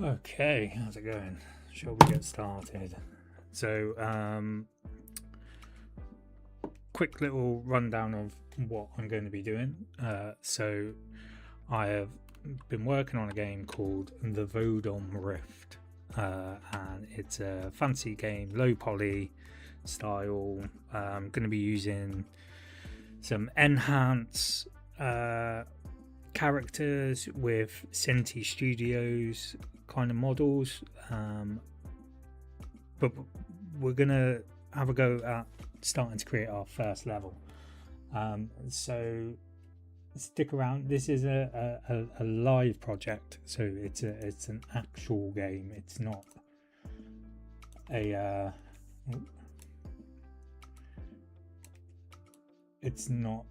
Okay, how's it going? Shall we get started? So, quick little rundown of what I'm going to be doing. So, I have been working on a game called the Vodom Rift, and it's a fancy game, low poly style. I'm going to be using some enhance characters with Senti Studios kind of models, but we're gonna have a go at starting to create our first level. So stick around. This is a live project, so it's an actual game. It's not a it's not.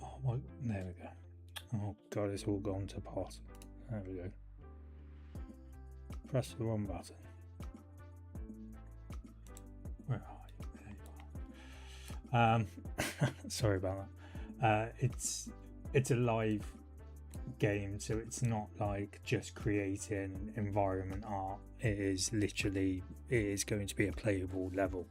Oh, there we go. Oh god, it's all gone to pot. There we go. Press the wrong button. Where are you? There you are. Sorry about that. It's a live game, so it's not like just creating environment art. It is going to be a playable level.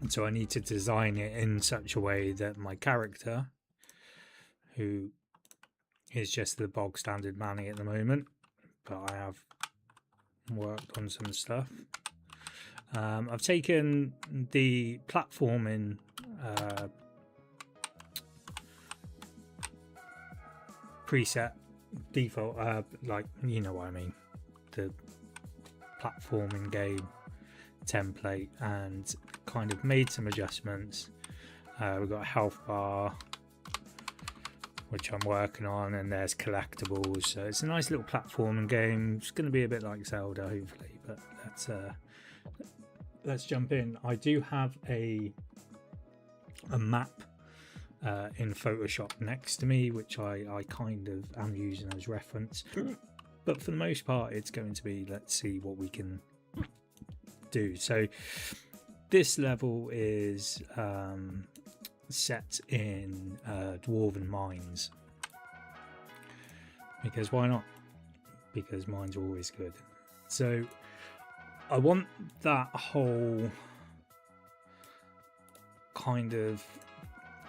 So I need to design it in such a way that my character, who is just the bog standard Manny at the moment, but I have worked on some stuff. I've taken the platforming preset default, like, you know what I mean, the platforming game template, and kind of made some adjustments. We've got a health bar, which I'm working on, and there's collectibles. So it's a nice little platforming game. It's going to be a bit like Zelda, hopefully, but let's jump in. I do have a map in Photoshop next to me, which I kind of am using as reference, but for the most part it's going to be, let's see what we can do. So this level is set in dwarven mines, because why not? Because mines are always good. So I want that whole kind of,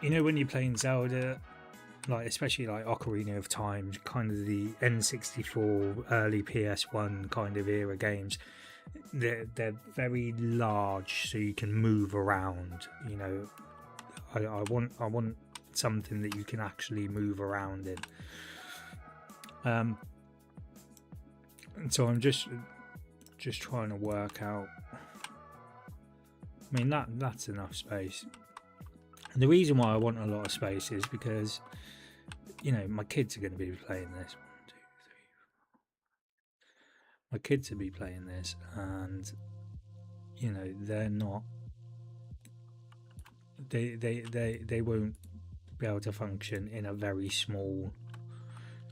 you know, when you're playing Zelda, like especially like Ocarina of Time, kind of the N64 early PS1 kind of era games, they're very large, so you can move around. You know, I want something that you can actually move around in. And so I'm just trying to work out. I mean, that's enough space. And the reason why I want a lot of space is because, you know, my kids are going to be playing this. 1, 2, 3. My kids will be playing this, and you know, they're not. They won't be able to function in a very small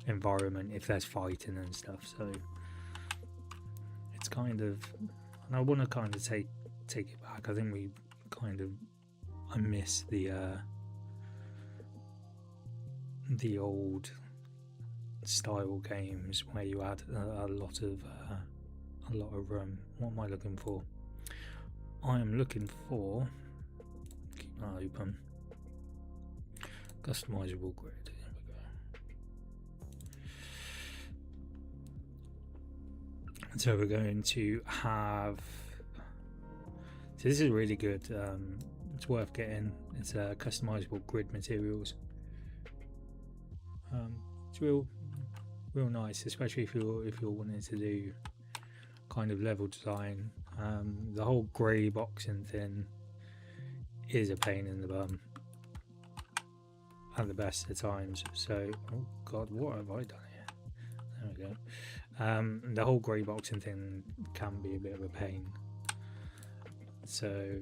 environment if there's fighting and stuff. So it's kind of, and I want to kind of take it back. I think I miss the old style games where you had a lot of room. What am I looking for? I am looking for, keep that open, customizable grid. There we go. So we're going to have, so this is really good. It's worth getting. It's customizable grid materials. It's real nice, especially if you're wanting to do kind of level design. The whole grey boxing thing is a pain in the bum at the best of times. So, oh god, what have I done here? There we go. The whole grey boxing thing can be a bit of a pain. So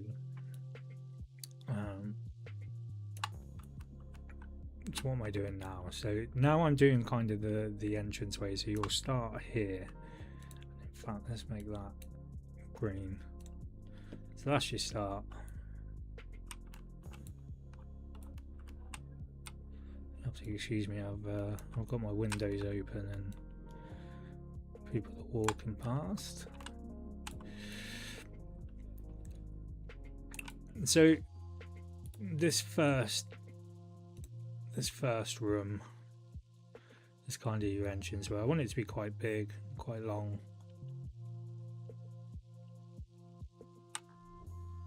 what am I doing now? So now I'm doing kind of the entranceway. So you'll start here. In fact, let's make that green. So that's your start. Have to excuse me. I've got my windows open and people are walking past. So this first room is kind of your entrance. Well, I want it to be quite big, quite long.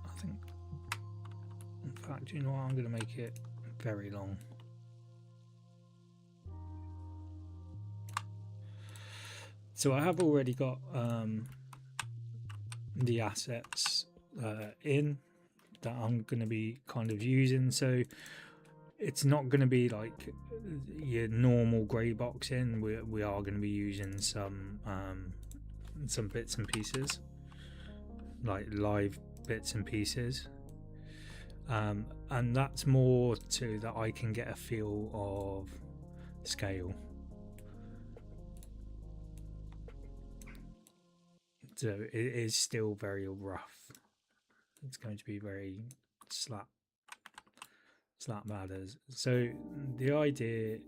I think, in fact, you know what? I'm going to make it very long. So I have already got the assets in that I'm going to be kind of using. So it's not going to be like your normal grey box in. We are going to be using some bits and pieces, like live bits and pieces, and that's more so that I can get a feel of scale. So it is still very rough. It's going to be very slap matters. So the idea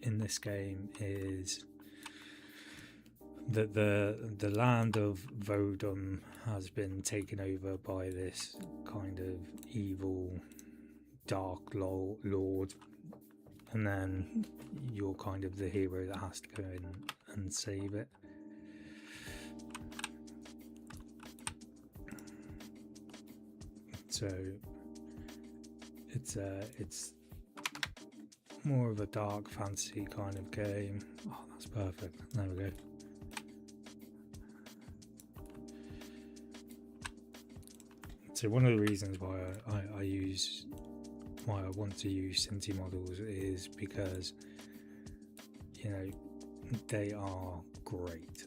in this game is that the land of Vodom has been taken over by this kind of evil dark lord, and then you're kind of the hero that has to go in and save it. So it's more of a dark fantasy kind of game. Oh, that's perfect. There we go. So one of the reasons why I want to use Cinti models is because, you know, they are great.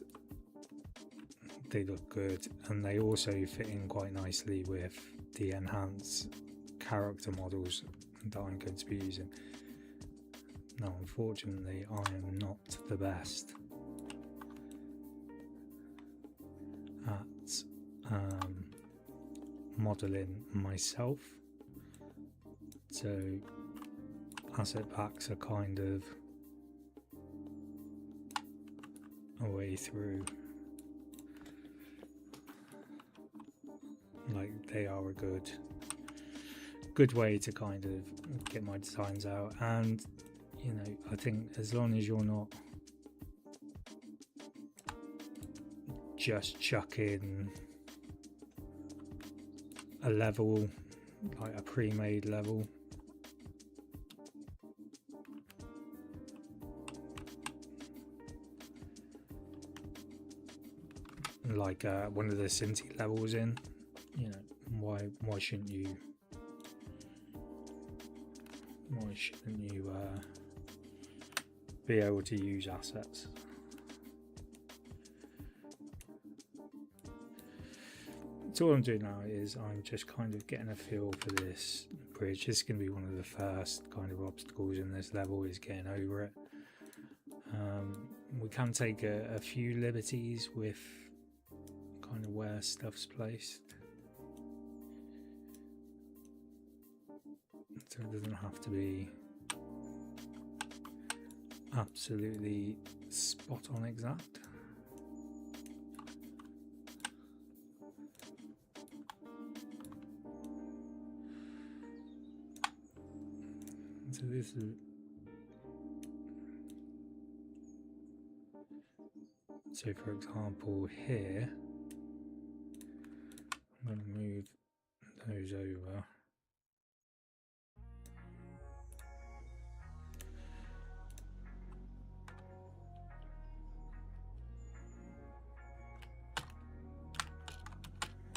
They look good, and they also fit in quite nicely with the enhanced character models that I'm going to be using. Now, unfortunately, I am not the best at modeling myself, so asset packs are kind of a way through. Like, they are a good way to kind of get my designs out, and you know, I think as long as you're not just chucking a level, like a pre-made level, like one of the Cinti levels in, you know, why shouldn't you be able to use assets? So what I'm doing now is I'm just kind of getting a feel for this bridge. This is going to be one of the first kind of obstacles in this level, is getting over it. We can take a few liberties with kind of where stuff's placed, so it doesn't have to be absolutely spot on exact. So this is, so for example here, I'm going to move those over.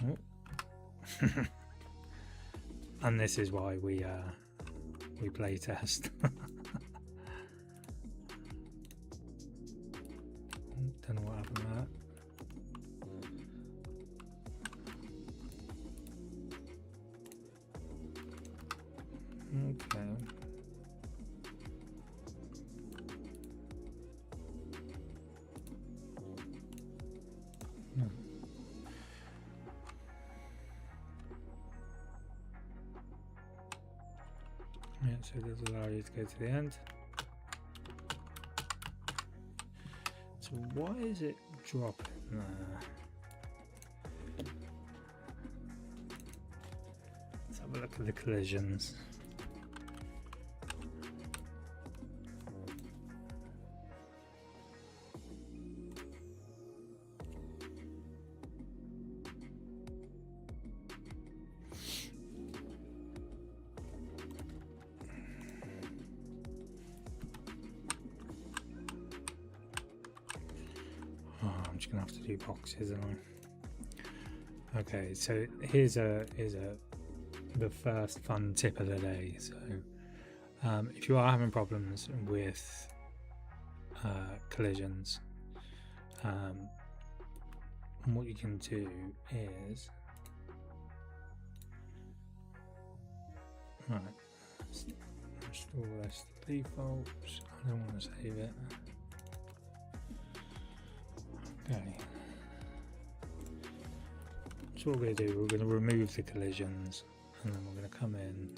Oh. And this is why we play test. Don't know what happened there. Okay. Yeah, so it does allow you to go to the end. So why is it dropping there? Let's have a look at the collisions. I'm just gonna have to do boxes, aren't I? Okay, so here's the first fun tip of the day. So if you are having problems with collisions, what you can do is let's restore this to defaults. I don't want to save it. Okay, so what we're going to do, we're going to remove the collisions, and then we're going to come in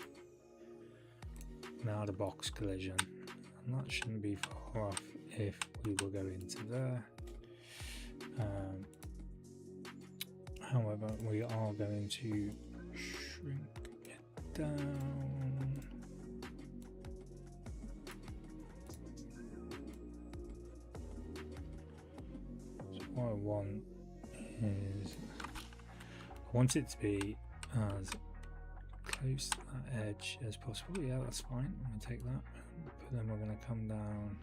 now the box collision, and that shouldn't be far off if we will go into there. However, we are going to shrink it down. What I want is, I want it to be as close to that edge as possible. Yeah, that's fine. I'm going to take that, but then we're going to come down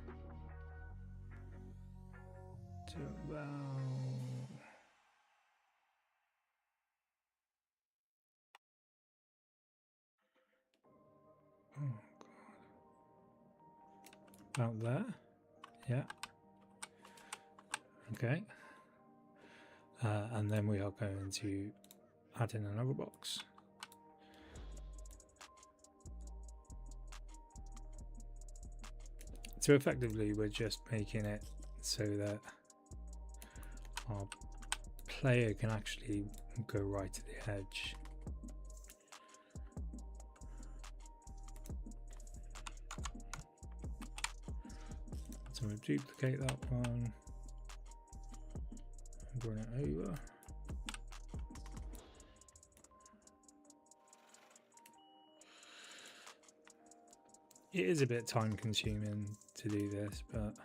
to about, oh god, about there. Yeah. Okay. And then we are going to add in another box. So effectively we're just making it so that our player can actually go right to the edge. So we'll duplicate that one. Bring it over. It is a bit time consuming to do this, but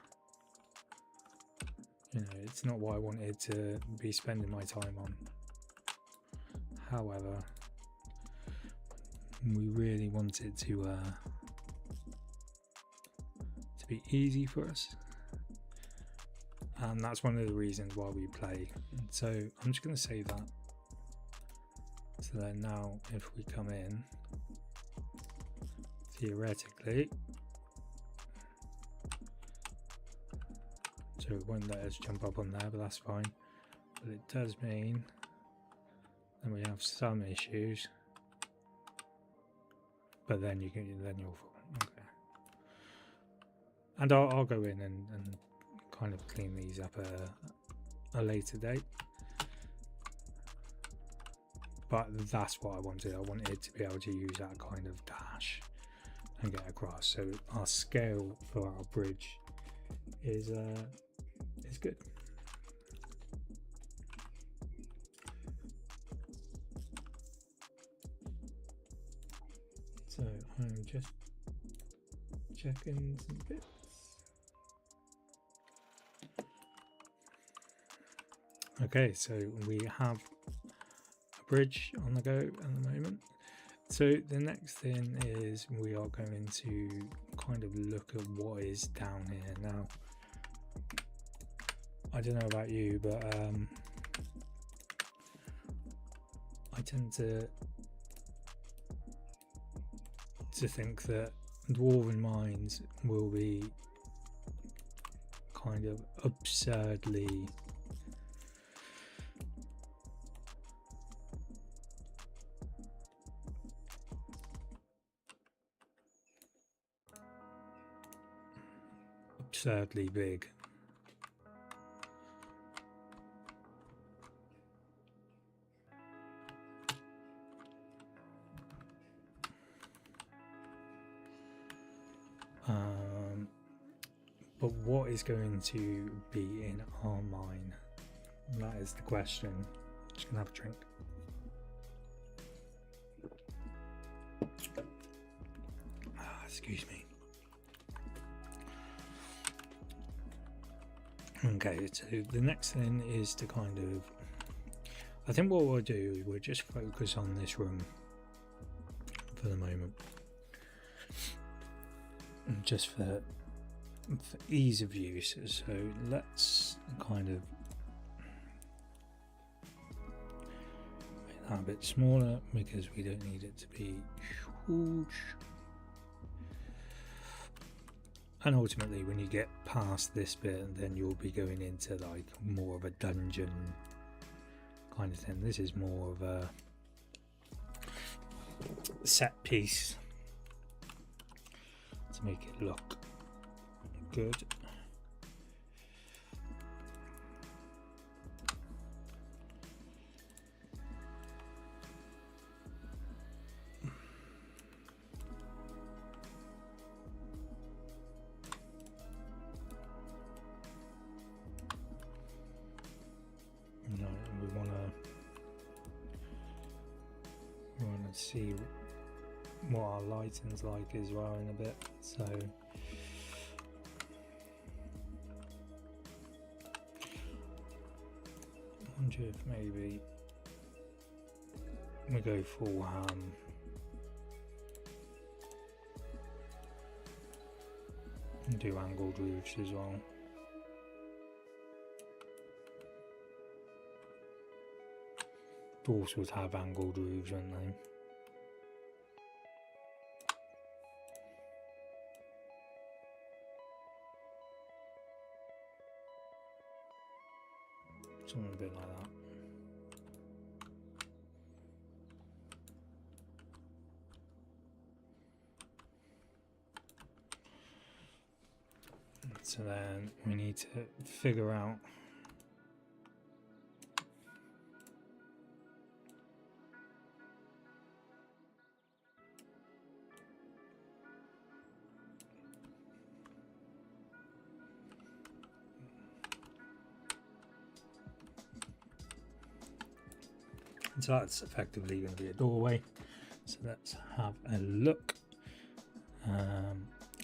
you know, it's not what I wanted to be spending my time on. However, we really want it to be easy for us. And that's one of the reasons why we play. So I'm just going to save that. So then now if we come in, theoretically, so it won't let us jump up on there, but that's fine. But it does mean then we have some issues. But then you'll fall. Okay. And I'll go in and kind of clean these up a later date, but that's what I wanted. I wanted to be able to use that kind of dash and get across. So our scale for our bridge is good. So I'm just checking some bits. Okay, so we have a bridge on the go at the moment. So the next thing is we are going to kind of look at what is down here. Now, I don't know about you, but I tend to think that dwarven mines will be kind of absurdly big. But what is going to be in our mine? That is the question. Just gonna have a drink. Excuse me. Okay, so the next thing is to kind of, I think what we'll do, we'll just focus on this room for the moment, just for ease of use. So let's kind of make that a bit smaller because we don't need it to be huge. And ultimately, when you get past this bit, then you'll be going into like more of a dungeon kind of thing. This is more of a set piece to make it look good. We want to see what our lighting's like as well in a bit. So I wonder if maybe we go full ham. And do angled roofs as well. Doors would have angled roofs, wouldn't they? Something a bit like that. So then we need to figure out so that's effectively going to be a doorway. So let's have a look.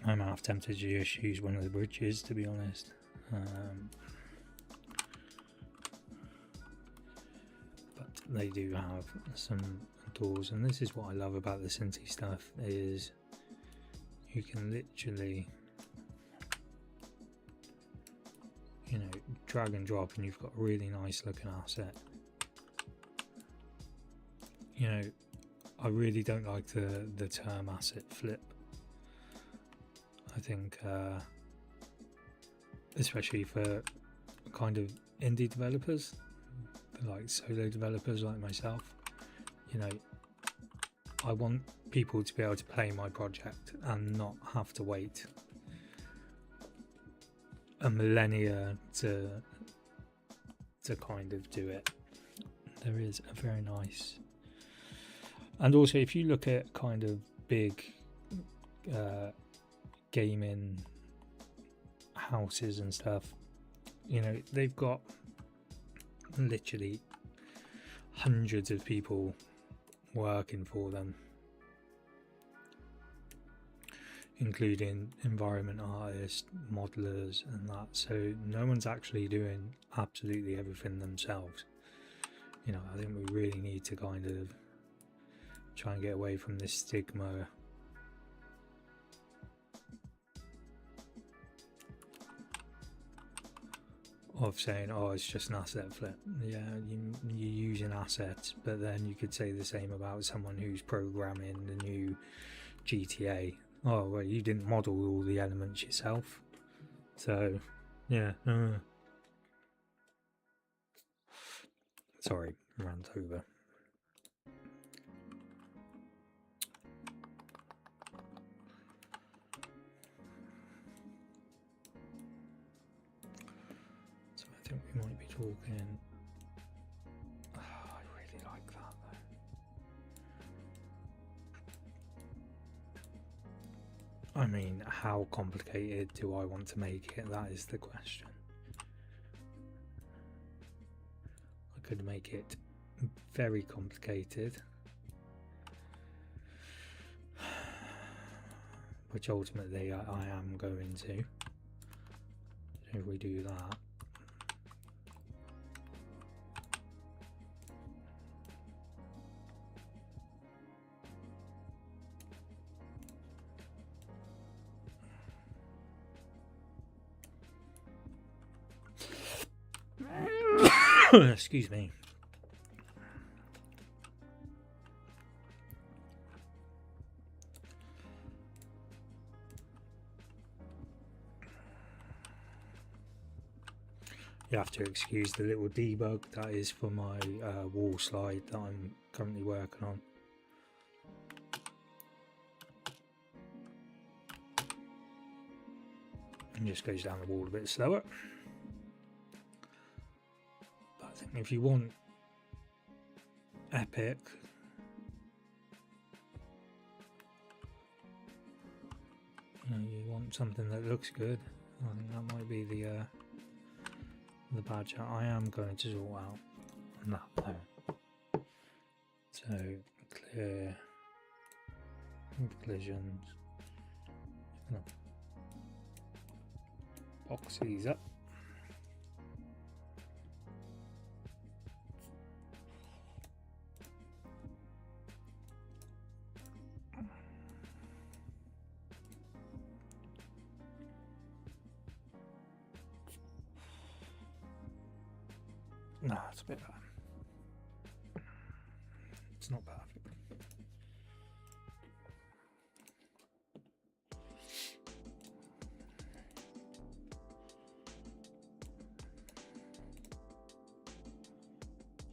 I'm half tempted to just use one of the bridges, to be honest. But they do have some doors, and this is what I love about the Cinti stuff, is you can literally, you know, drag and drop and you've got a really nice looking asset. You know, I really don't like the term asset flip. I think especially for kind of indie developers, like solo developers like myself, you know, I want people to be able to play my project and not have to wait a millennia to kind of do it. There is a very nice, and also if you look at kind of big gaming houses and stuff, you know, they've got literally hundreds of people working for them, including environment artists, modelers and that. So no one's actually doing absolutely everything themselves. You know, I think we really need to kind of try and get away from this stigma of saying, oh, it's just an asset flip. Yeah, you use an asset, but then you could say the same about someone who's programming the new GTA. Oh, well, you didn't model all the elements yourself. So, yeah. Sorry, rant over. I think we might be talking. Oh, I really like that I mean, how complicated do I want to make it? That is the question. I could make it very complicated, which ultimately I am going to. So if we do that, excuse me. You have to excuse the little debug that is for my wall slide that I'm currently working on. And just goes down the wall a bit slower. But I think if you want epic, you want something that looks good, I think that might be the badge I am going to sort out. No, there. So clear collisions. No. Box these up. No, it's a bit bad. It's not perfect.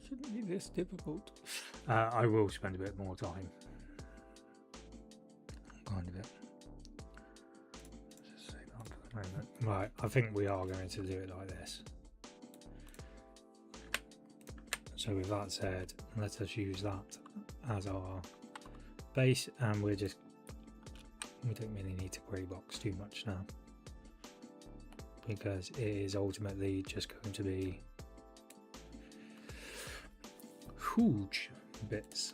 Shouldn't be this difficult. I will spend a bit more time. Kind of it. Just say that for the moment. Right, I think we are going to do it like this. So with that said, let us use that as our base, and we don't really need to grey box too much now, because it is ultimately just going to be huge bits.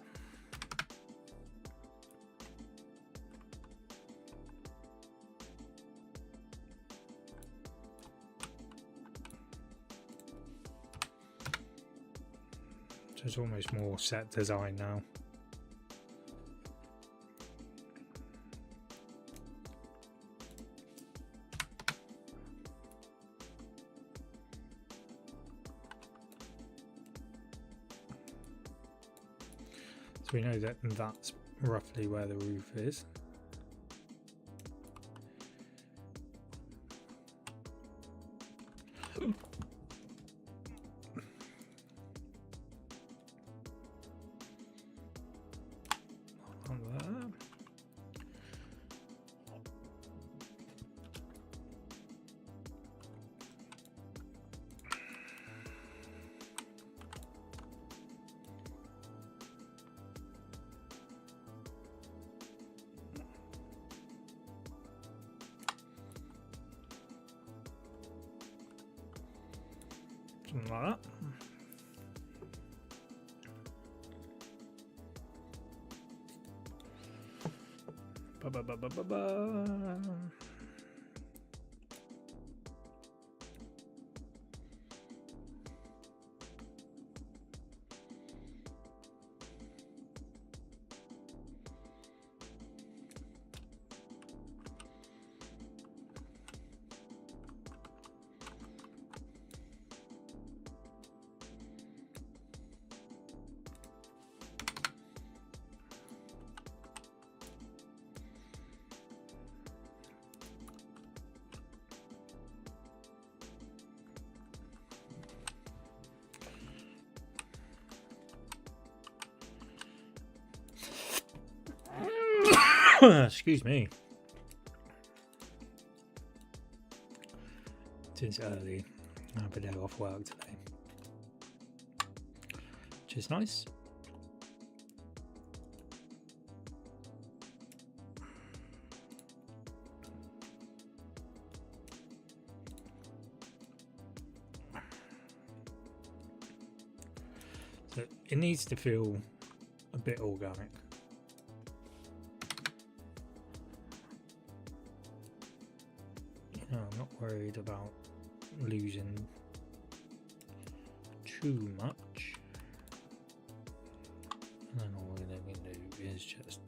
So it's almost more set design now. So we know that that's roughly where the roof is. Something like that. Excuse me. It's early. I have a day off work today, which is nice. So it needs to feel a bit organic. You know, I'm not worried about losing too much. And then all we're going to do is just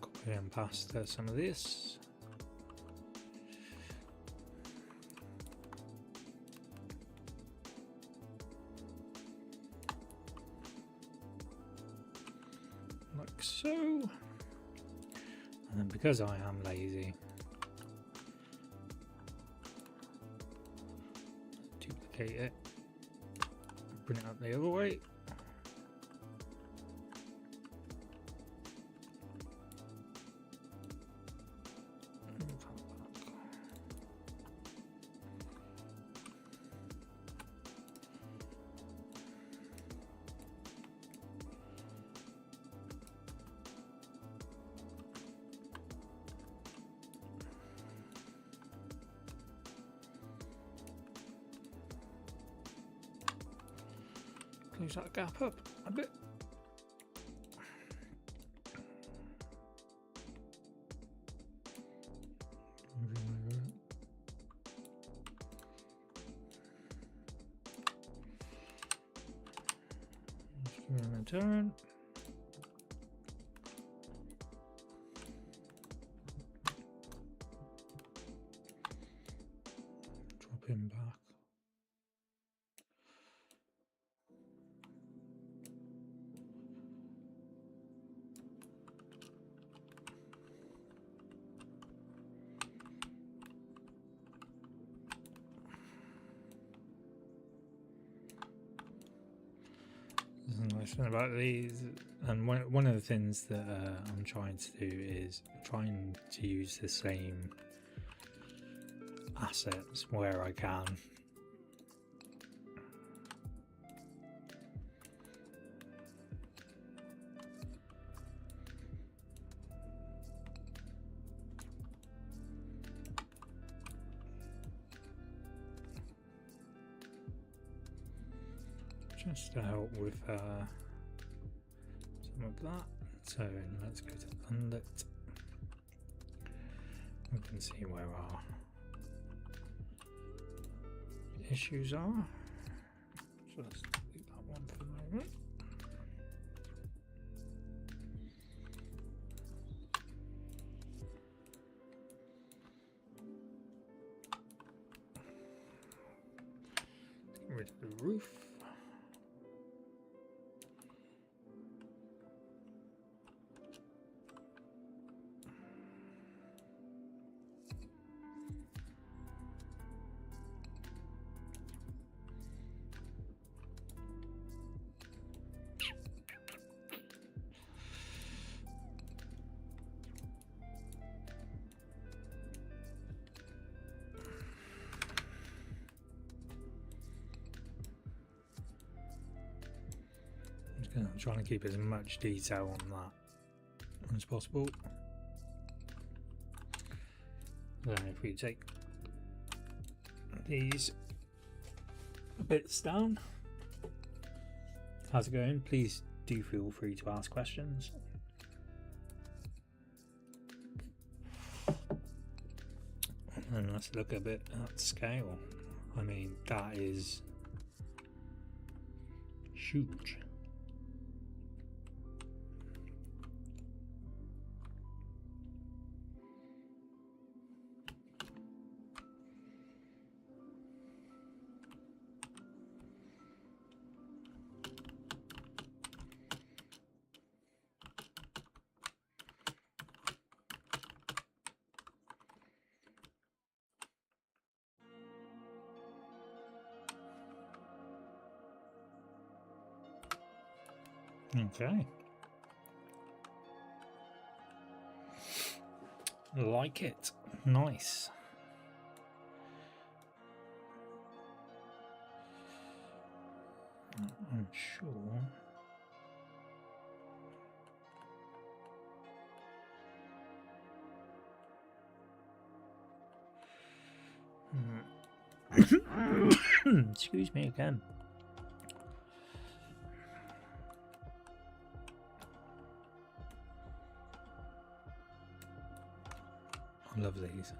copy and paste some of this. Like so. And then because I am lazy, duplicate it, bring it up the other way. Close that gap up a bit. Just give it a turn. Drop him back. The nice thing about these, and one of the things that I'm trying to do is trying to use the same assets where I can. Just to help with some of that. So let's go to unlit. We can see where our issues are. So let's delete that one for the moment. Get rid of the roof. I'm trying to keep as much detail on that as possible. Then if we take these bits down, how's it going? Please do feel free to ask questions. And let's look a bit at scale. I mean, that is huge. Okay. Like it. Nice. I'm sure. Excuse me again. Love these.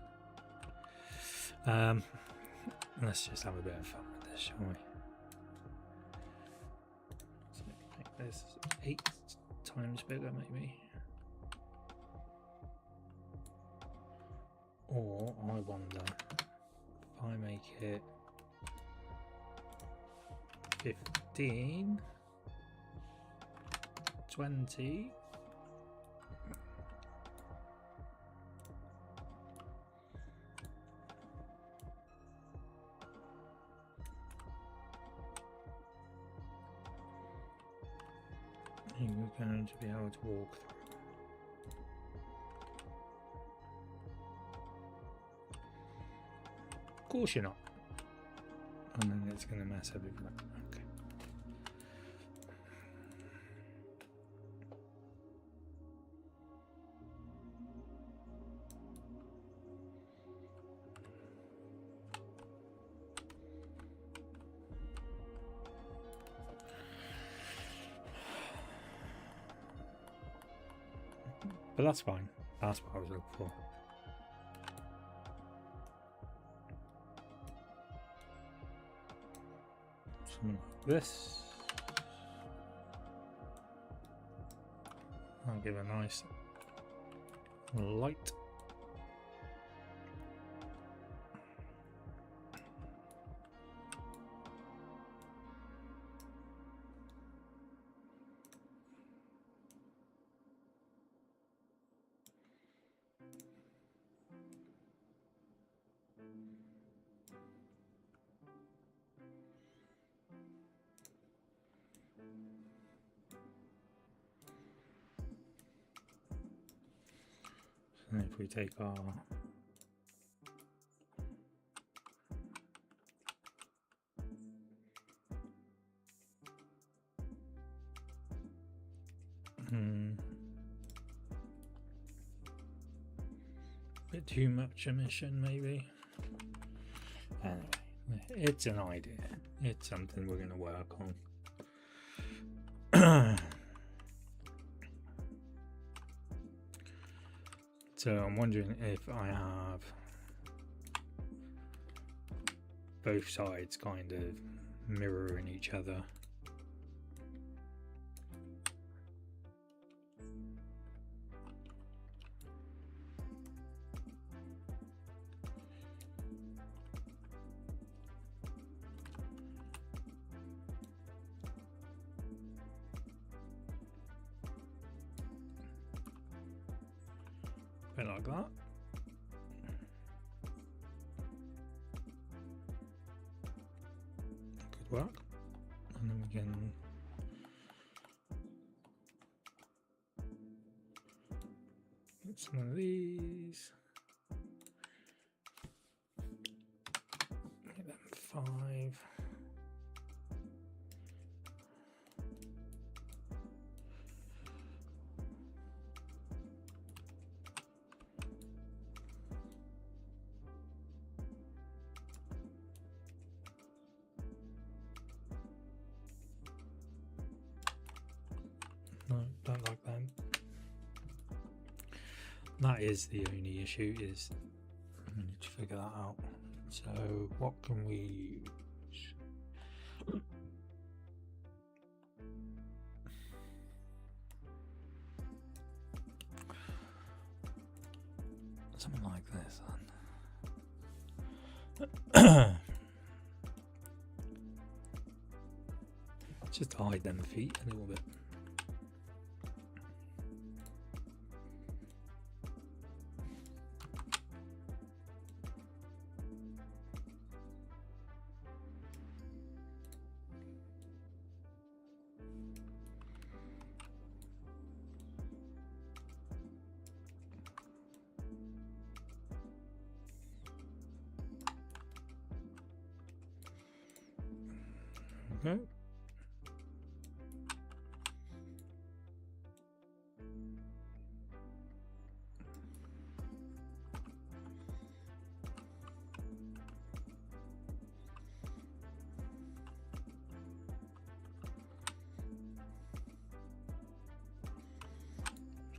Let's just have a bit of fun with this, shall we? So make this 8 times bigger, maybe. Or I wonder if I make it 15, 20. You're going to be able to walk through. Of course you're not. And then it's going to mess everything up. Okay. But that's fine. That's what I was looking for. Something like this. I'll give a nice light. And if we take our bit too much emission, maybe. Anyway, it's an idea. It's something we're going to work on. So I'm wondering if I have both sides kind of mirroring each other. Bit like that. Could work. And then we can get some of these. Make them 5. No, don't like them. That is the only issue, is I need to figure that out. So what can we use? Something like this then. Just hide them feet a little bit. Okay.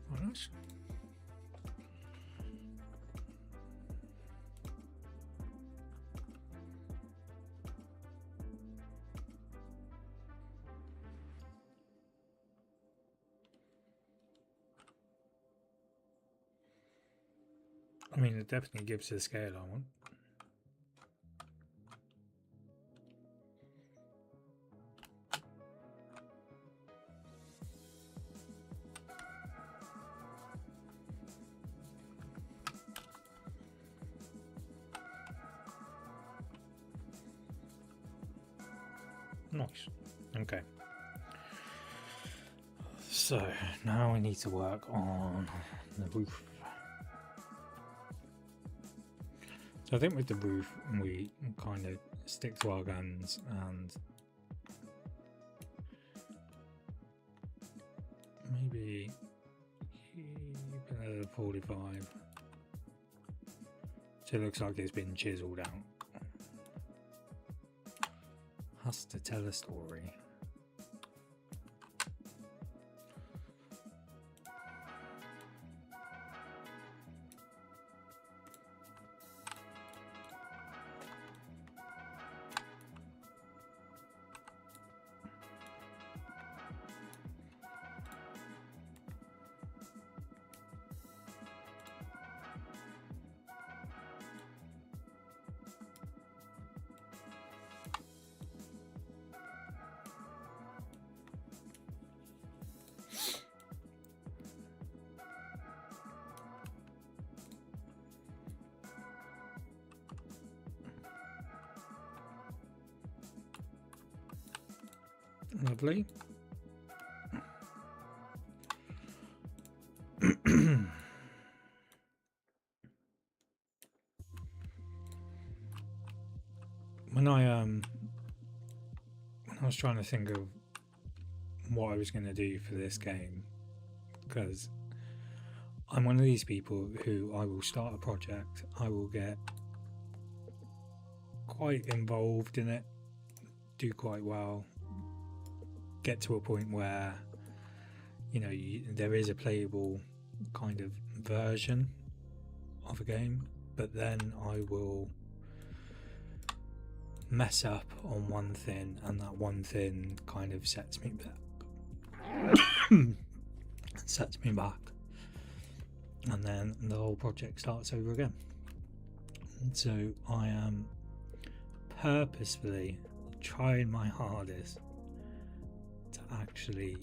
Quite nice. I mean, it definitely gives the scale I want. Nice. Okay. So now we need to work on the roof. So I think with the roof we kind of stick to our guns and maybe keep it at 45. So it looks like it's been chiseled out. Has to tell a story. Lovely. When I was trying to think of what I was going to do for this game, because I'm one of these people who I will start a project, I will get quite involved in it, do quite well, get to a point where, you know, there is a playable kind of version of a game, but then I will mess up on one thing, and that one thing kind of sets me back. Sets me back, and then the whole project starts over again. And so I am purposefully trying my hardest to actually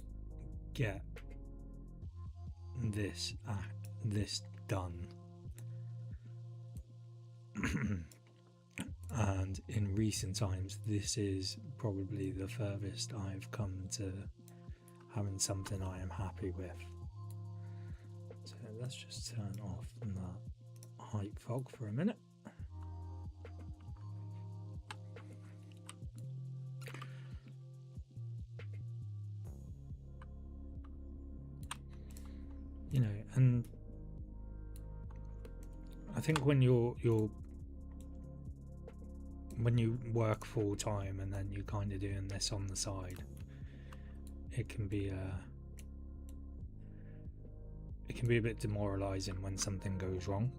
get this done. And in recent times, this is probably the furthest I've come to having something I am happy with. So let's just turn off that height fog for a minute. You know, and I think when when you work full time and then you kind of doing this on the side, it can be a bit demoralizing when something goes wrong,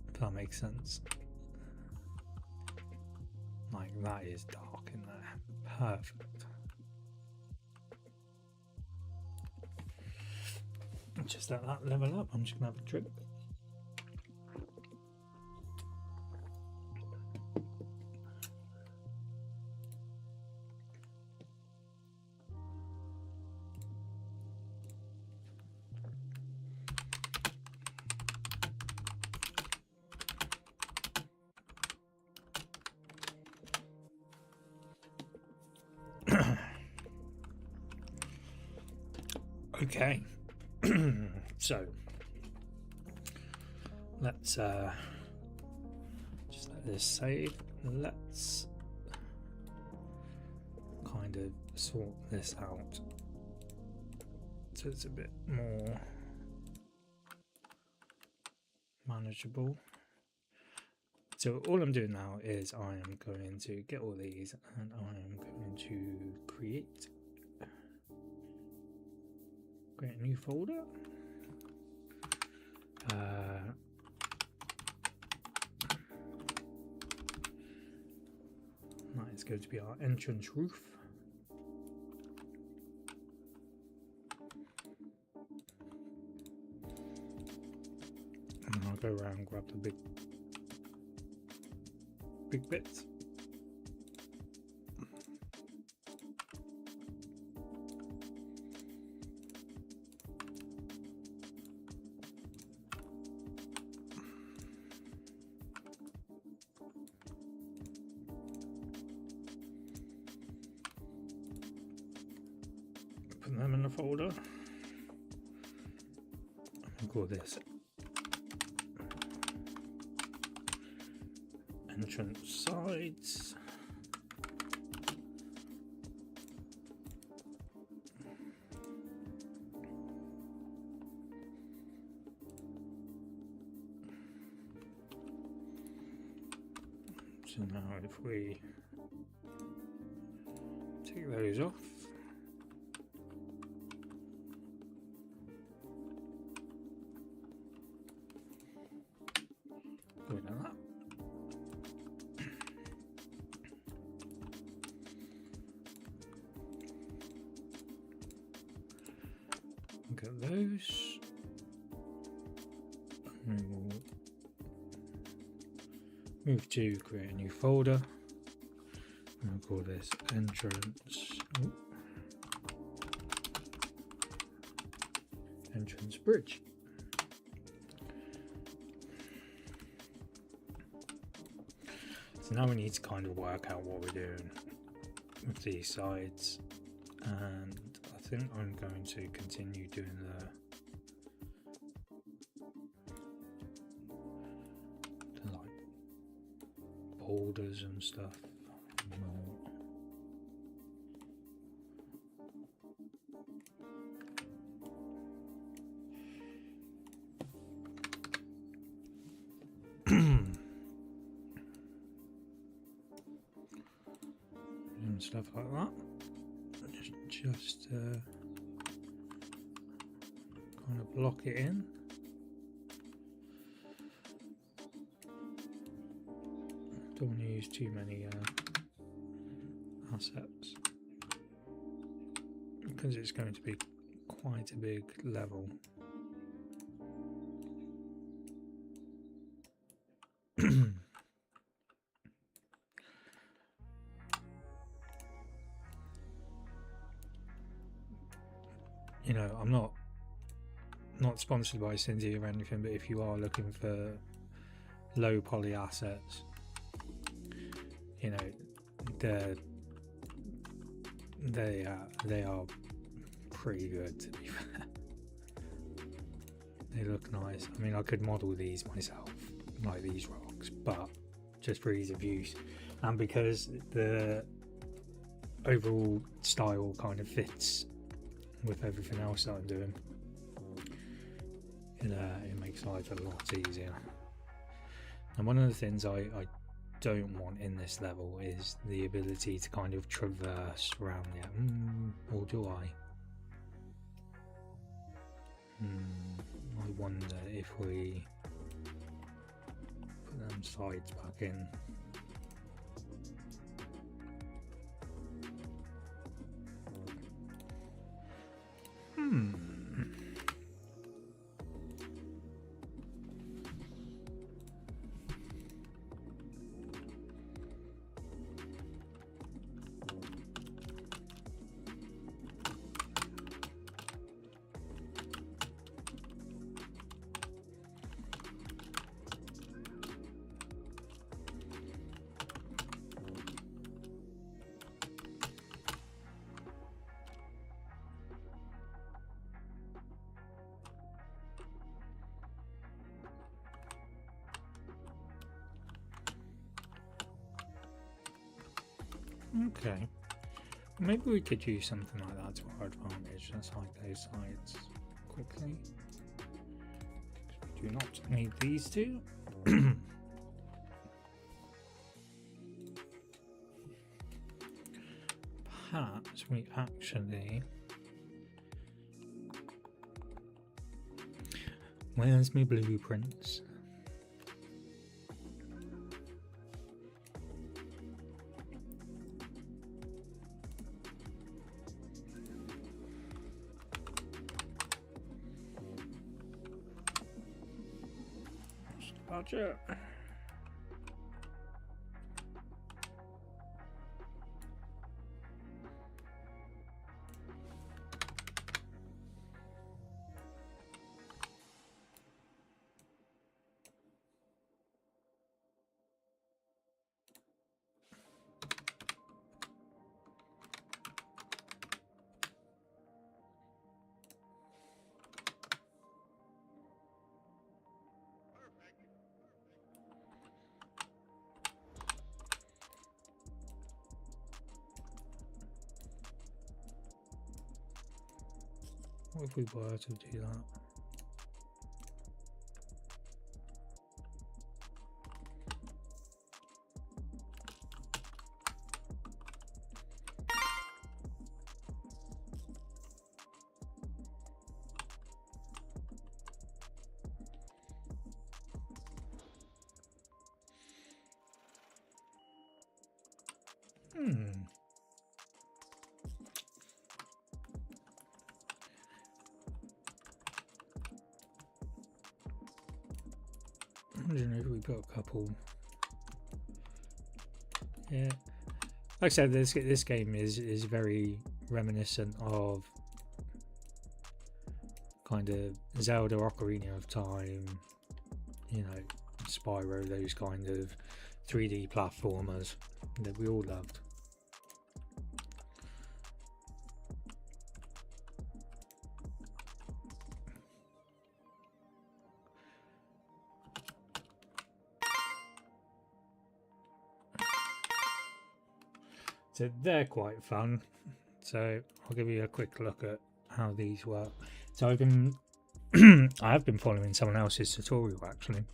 if that makes sense. Like, that is dark in there. Perfect. Just let that level up. I'm just gonna have a drink. Okay. So let's just let this save. Let's kind of sort this out so it's a bit more manageable. So all I'm doing now is I am going to get all these and I am going to create a new folder. That is going to be our entrance roof. go around and grab the big bits. Put them in the folder. I'll call this entrance sides. So now if we take those off, like that. Look at those. And we will move to create a new folder. And we'll call this entrance bridge. So now we need to kind of work out what we're doing with these sides, and I think I'm going to continue doing the like boulders and stuff. And stuff like that. Just kind of block it in. Don't want to use too many assets because it's going to be quite a big level. You know, I'm not sponsored by Cindy or anything, but if you are looking for low poly assets, you know, they are pretty good, to be fair. They look nice. I mean, I could model these myself, like these rocks, but just for ease of use, and because the overall style kind of fits with everything else that I'm doing, it makes life a lot easier. And one of the things I don't want in this level is the ability to kind of traverse around the or do I? I wonder if we put them sides back in. Okay, maybe we could use something like that to our advantage. Let's hide those sides quickly, because we do not need these two. Perhaps we actually... Where's my blueprints? charge it. What if we were to do that? I don't know if we've got a couple. Yeah, like I said, this game is very reminiscent of kind of Zelda, Ocarina of Time, you know, Spyro, those kind of 3D platformers that we all loved. So they're quite fun. So I'll give you a quick look at how these work. So I've been I have been following someone else's tutorial actually.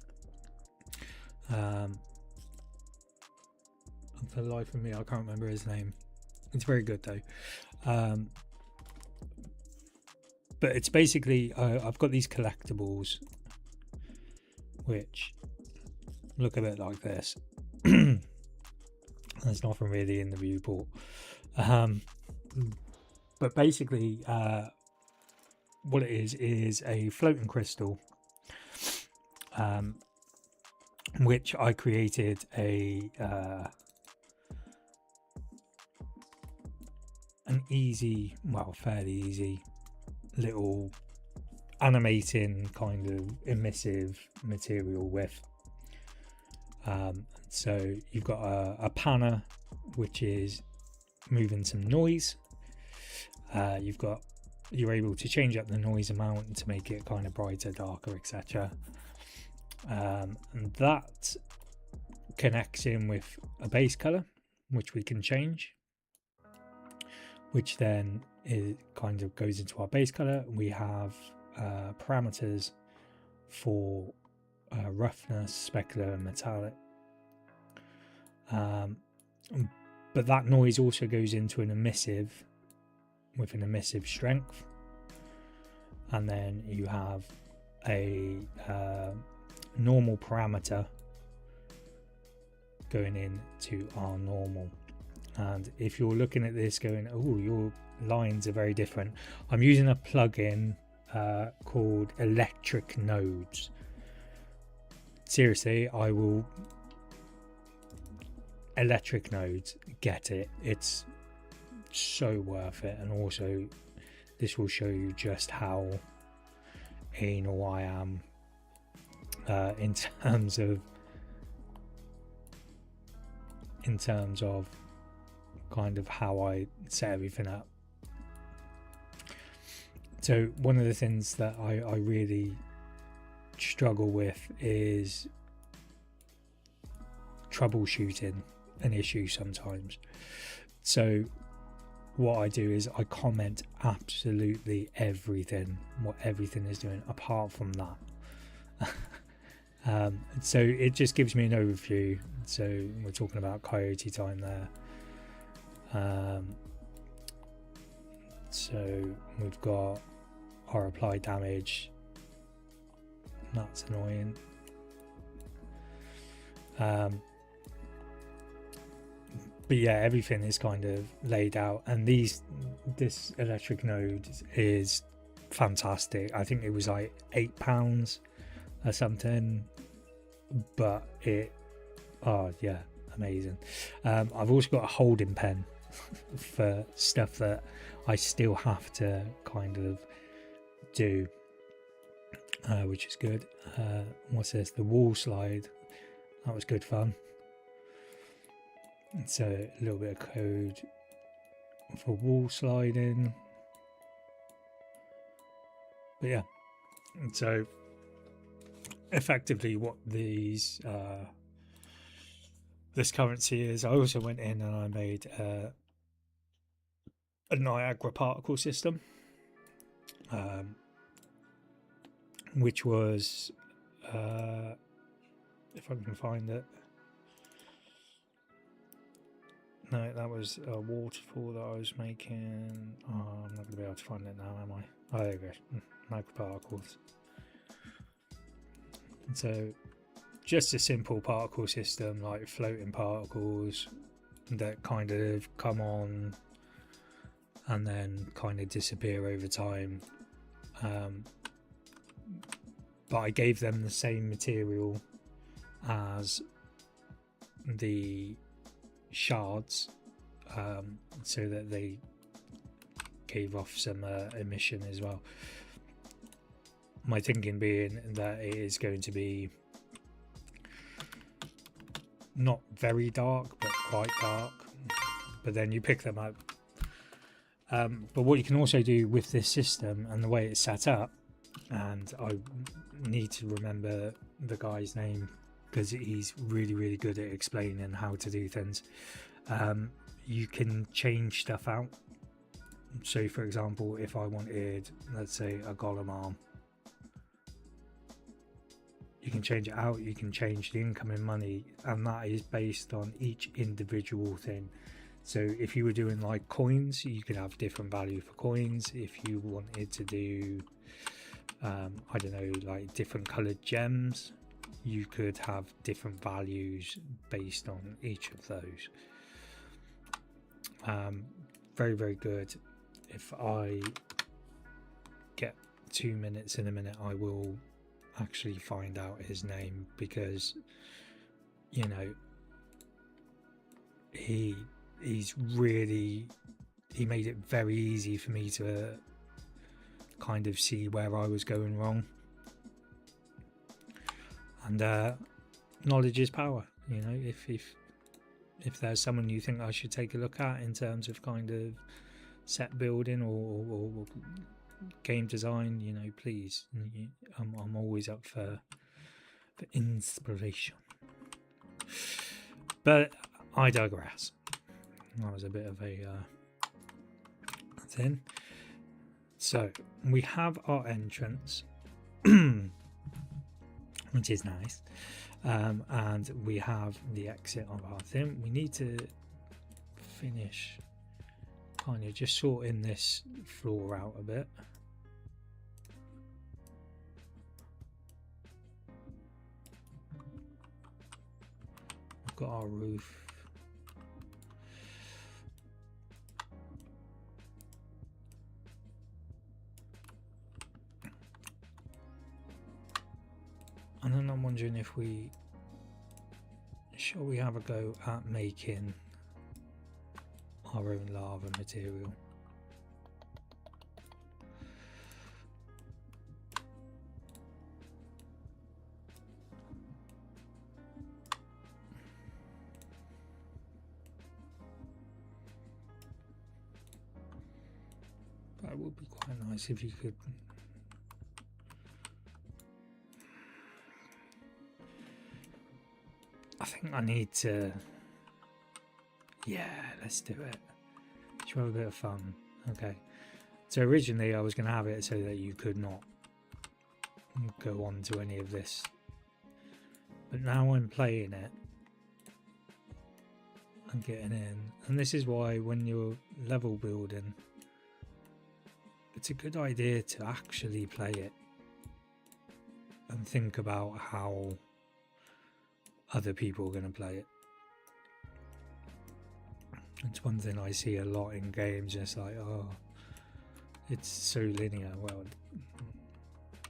And for the life of me, I can't remember his name. It's very good though. But it's basically I've got these collectibles which look a bit like this. There's nothing really in the viewport, but basically what it is a floating crystal, which I created an easy, well, fairly easy little animating kind of emissive material with. So you've got a panner which is moving some noise. You're able to change up the noise amount to make it kind of brighter, darker, etc. And that connects in with a base color, which we can change, which then kind of goes into our base color. We have parameters for roughness, specular, and metallic. But that noise also goes into an emissive with an emissive strength, and then you have a normal parameter going into our normal. And if you're looking at this going, oh, your lines are very different, I'm using a plugin called Electric Nodes. Seriously, I will Electric Nodes, get it, it's so worth it. And also this will show you just how anal I am in terms of kind of how I set everything up. So one of the things that I really struggle with is troubleshooting an issue sometimes. So what I do is I comment absolutely everything, what everything is doing apart from that. So it just gives me an overview. So we're talking about coyote time there. So we've got our applied damage. That's annoying. But yeah, everything is kind of laid out, and this electric node is fantastic. I think it was like £8 or something but oh yeah, amazing. I've also got a holding pen for stuff that I still have to kind of do, which is good. What's this? The wall slide. That was good fun. So a little bit of code for wall sliding. But yeah, and so effectively what this currency is, I also went in and I made a Niagara particle system, which was, if I can find it, no, that was a waterfall that I was making. Oh, I'm not going to be able to find it now, am I? Oh, there you go. Niagara particles. So just a simple particle system, like floating particles that kind of come on and then kind of disappear over time. But I gave them the same material as the shards, so that they gave off some emission as well. My thinking being that it is going to be not very dark but quite dark, but then you pick them up. But what you can also do with this system and the way it's set up, and I need to remember the guy's name because he's really good at explaining how to do things. You can change stuff out. So for example, if I wanted, let's say, a golem arm, you can change it out, you can change the incoming money, and that is based on each individual thing. So if you were doing like coins, you could have different value for coins. If you wanted to do I don't know, like different colored gems, you could have different values based on each of those. Very good. If I get 2 minutes in a minute, I will actually find out his name, because you know, he's really, he made it very easy for me to kind of see where I was going wrong. And knowledge is power, you know. If there's someone you think I should take a look at in terms of kind of set building or game design, you know, please, I'm always up for inspiration. But I digress. That was a bit of a thing. So we have our entrance, which is nice, and we have the exit of our thing. We need to finish kind of just sorting this floor out a bit. We've got our roof. And then I'm wondering if shall we have a go at making our own lava material. That would be quite nice if you could. I think I need to, yeah, let's do it. Should we have a bit of fun? Okay. So originally I was going to have it so that you could not go on to any of this. But now I'm playing it and getting in. And this is why when you're level building, it's a good idea to actually play it and think about how other people are going to play it. It's one thing I see a lot in games. It's like, oh, it's so linear. Well,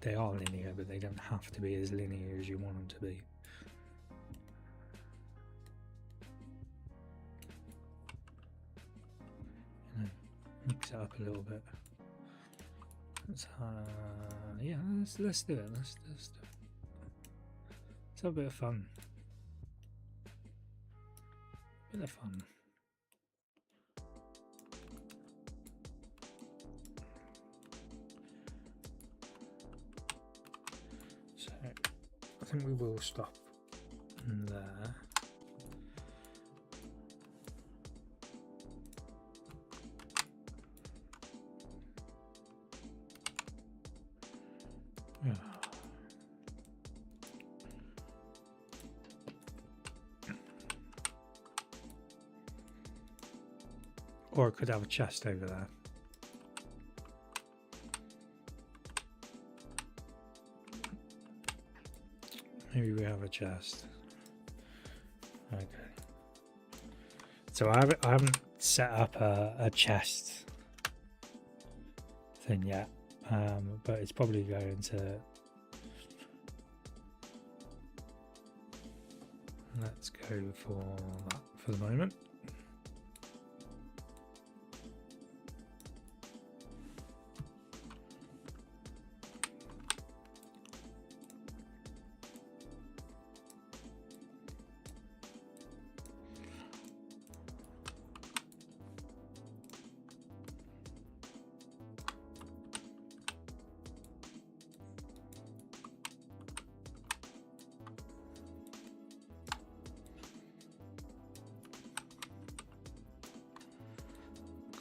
they are linear, but they don't have to be as linear as you want them to be. it up a little bit. Let's, yeah, let's do it. Let's do it. Let's have a bit of fun. Bit of fun. So I think we will stop there. Yeah. Or it could have a chest over there. Maybe we have a chest. Okay. So I haven't set up a chest thing yet, but it's probably going to. Let's go for that for the moment.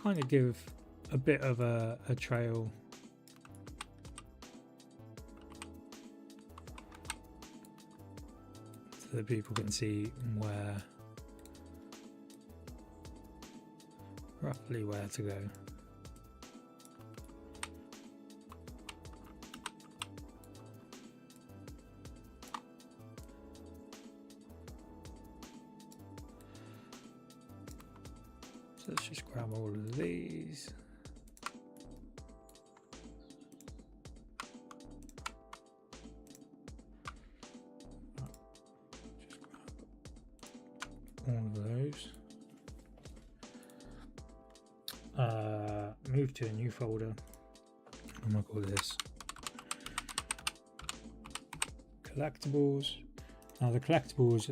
Kind of give a bit of a trail so that people can see roughly where to go. So let's just grab all of these. Just grab all of those. Move to a new folder. I'm gonna call this collectibles. Now the collectibles,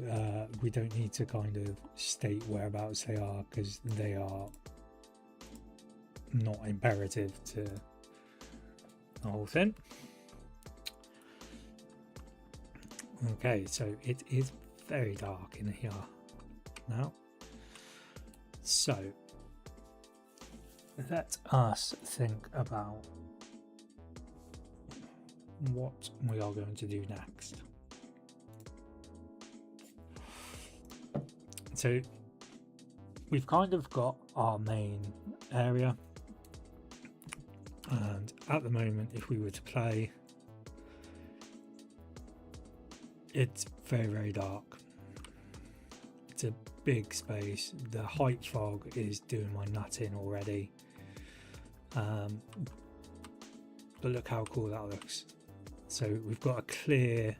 we don't need to kind of state whereabouts they are because they are not imperative to the whole thing. Okay, so it is very dark in here now. So let us think about what we are going to do next. So we've kind of got our main area, and at the moment if we were to play, it's very, very dark. It's a big space. The height fog is doing my nut in already, but look how cool that looks. So we've got a clear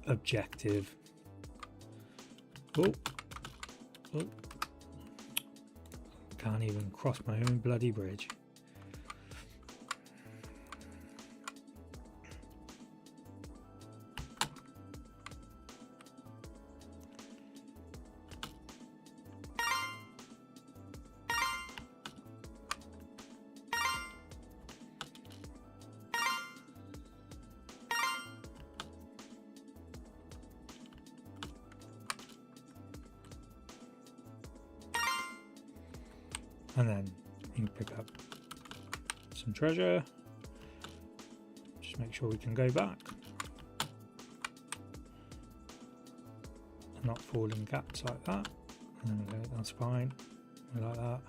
objective. Oh, can't even cross my own bloody bridge. And then you can pick up some treasure. Just make sure we can go back and not fall in gaps like that. Okay, that's fine. We like that.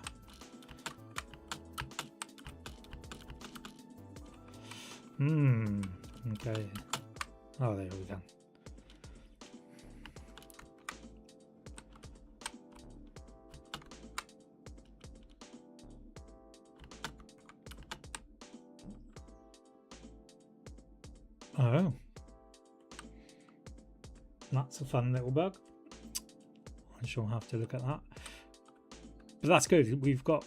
Okay. Oh, there we go. Oh, that's a fun little bug. I shall have to look at that. But that's good. We've got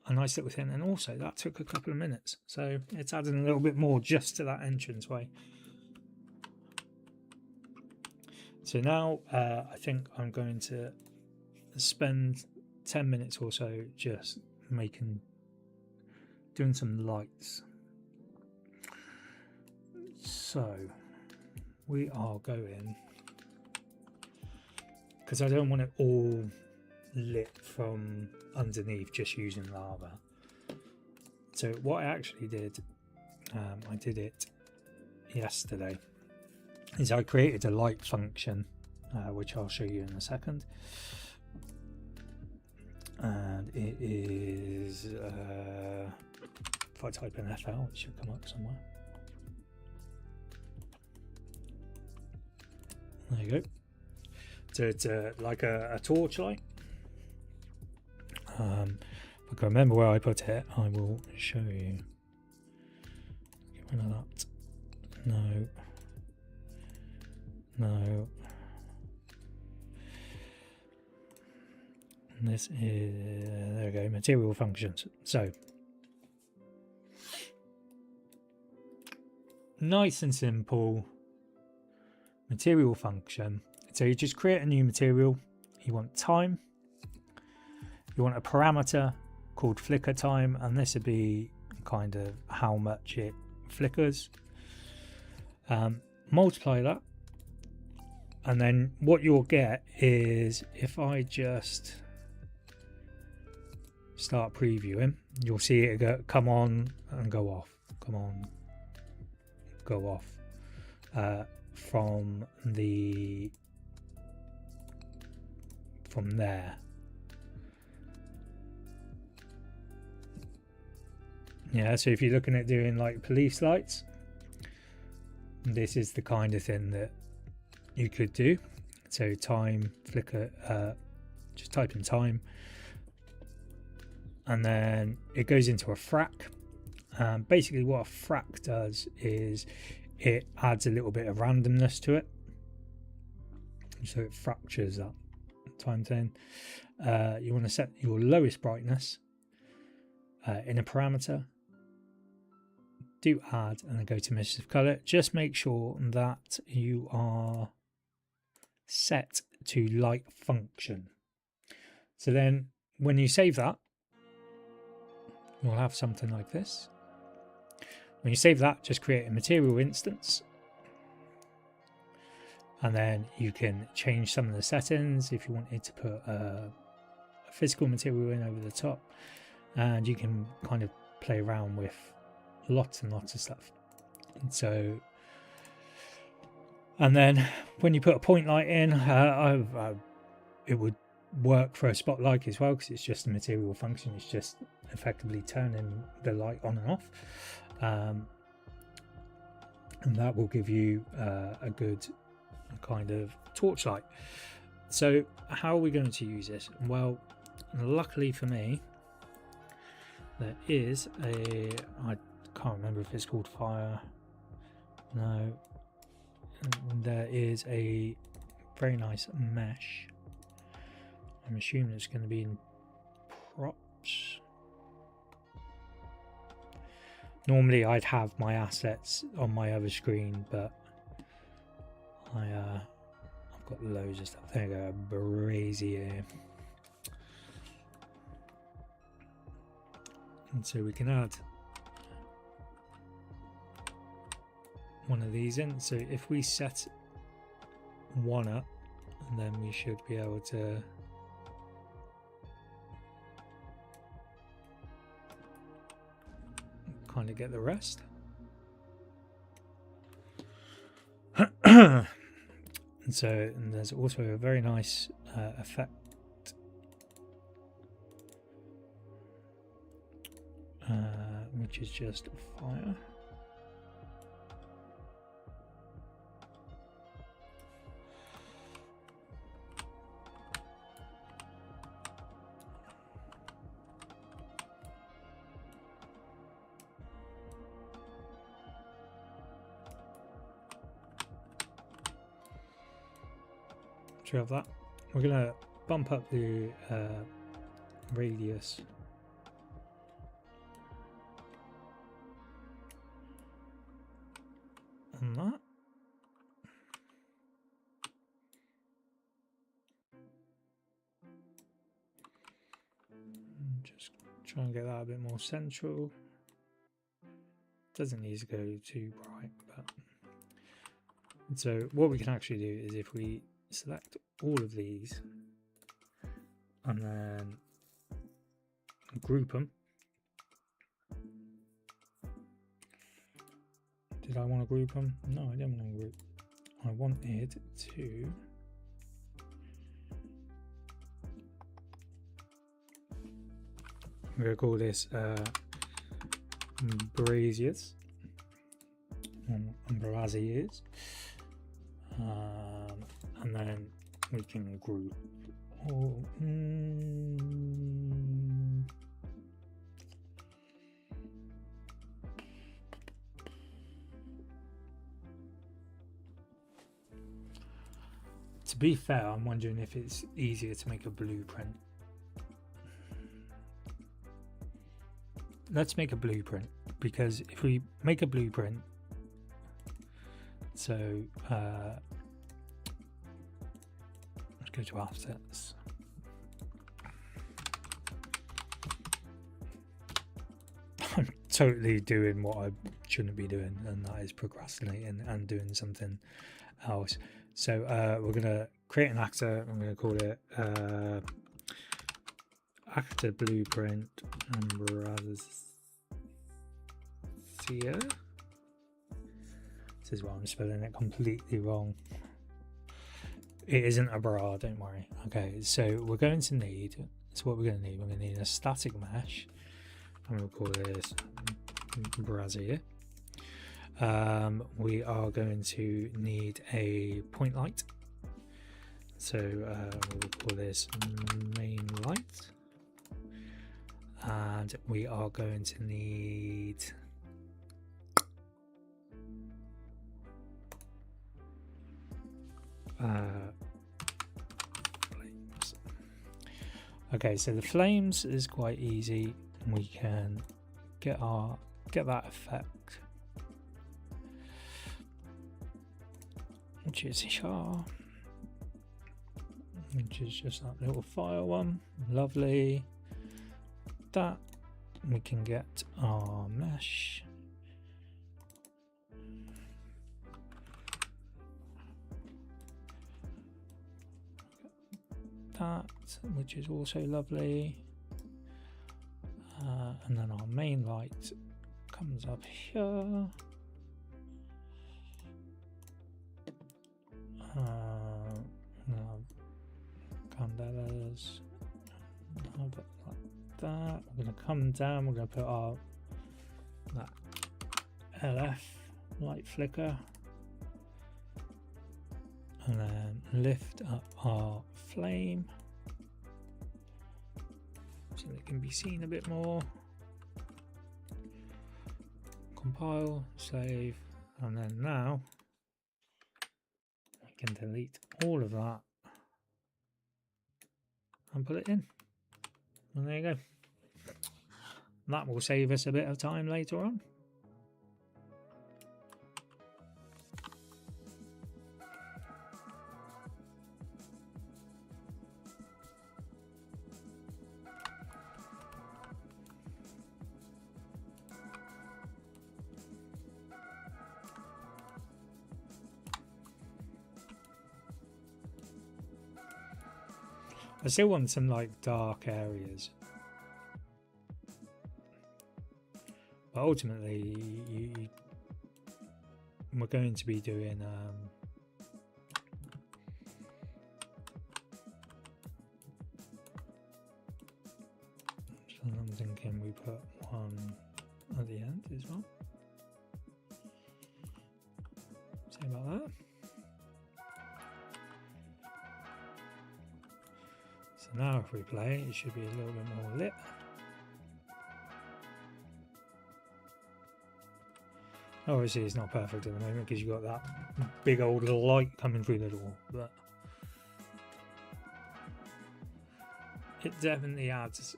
a nice little thing, and also that took a couple of minutes, so it's adding a little bit more just to that entranceway. So now I think I'm going to spend 10 minutes or so just doing some lights. So we are going, because I don't want it all lit from underneath just using lava. So what I actually did, I did it yesterday, is I created a light function, which I'll show you in a second. And it is, if I type in FL, it should come up somewhere. There you go. So it's like a torch light. If I can remember where I put it, I will show you. Get rid of that. No. No. And this is, there we go, material functions. So, nice and simple material function. So you just create a new material. You want time. You want a parameter called flicker time, and this would be kind of how much it flickers. Multiply that, and then what you'll get is, if I just start previewing, you'll see it come on and go off, come on, go off from there. Yeah, so if you're looking at doing like police lights, this is the kind of thing that you could do. So time, flicker, just type in time, and then it goes into a frac. Basically what a frac does is it adds a little bit of randomness to it, so it fractures that time thing. You want to set your lowest brightness in a parameter, do add, and then go to emissive color. Just make sure that you are set to light function. So then when you save that, you'll have something like this. When you save that, just create a material instance, and then you can change some of the settings if you wanted to put a physical material in over the top, and you can kind of play around with lots and lots of stuff. And so, and then when you put a point light in, it would work for a spotlight as well, because it's just a material function. It's just effectively turning the light on and off, and that will give you a good kind of torchlight. So how are we going to use this? Well, luckily for me, there is I can't remember if it's called fire. No, there is a very nice mesh. I'm assuming it's going to be in props. Normally I'd have my assets on my other screen, but I've got loads of stuff. There you go, brazier. And so we can add one of these in. So if we set one up, and then we should be able to kind of get the rest. And so, and there's also a very nice effect, which is just fire. So we have that. We're going to bump up the radius. On that. Just try and get that a bit more central. Doesn't need to go too bright, but so what we can actually do is if we select all of these and then group them. Did I want to group them? No, I didn't want to group. I wanted to I'm going to call this braziers, braziers, and then we can group all. To be fair, I'm wondering if it's easier to make a blueprint. Let's make a blueprint, because if we make a blueprint, so let's go to assets. I'm totally doing what I shouldn't be doing, and that is procrastinating and doing something else. So we're going to create an actor. I'm going to call it actor blueprint and brazier. This is why I'm spelling it completely wrong. It isn't a bra, don't worry. Okay, so we're going to need, so what we're going to need, we're going to need a static mesh. I'm going to call this brazier. We are going to need a point light. So we'll call this main light. And we are going to need flames. Okay, so the flames is quite easy. We can get that effect, which is here, which is just that little fire one. Lovely. That we can get our mesh. That, which is also lovely. And then our main light comes up here. Candelas. A bit like that. We're going to come down. We're going to put our that LF light flicker, and then lift up our flame so it can be seen a bit more. Compile, save, and then now we can delete all of that and put it in. And there you go. That will save us a bit of time later on. I still want some like dark areas, but ultimately we're going to be doing so I'm thinking we put one at the end as well. See about that. So now if we play, it should be a little bit more lit. Obviously it's not perfect at the moment because you've got that big old light coming through the door, but it definitely adds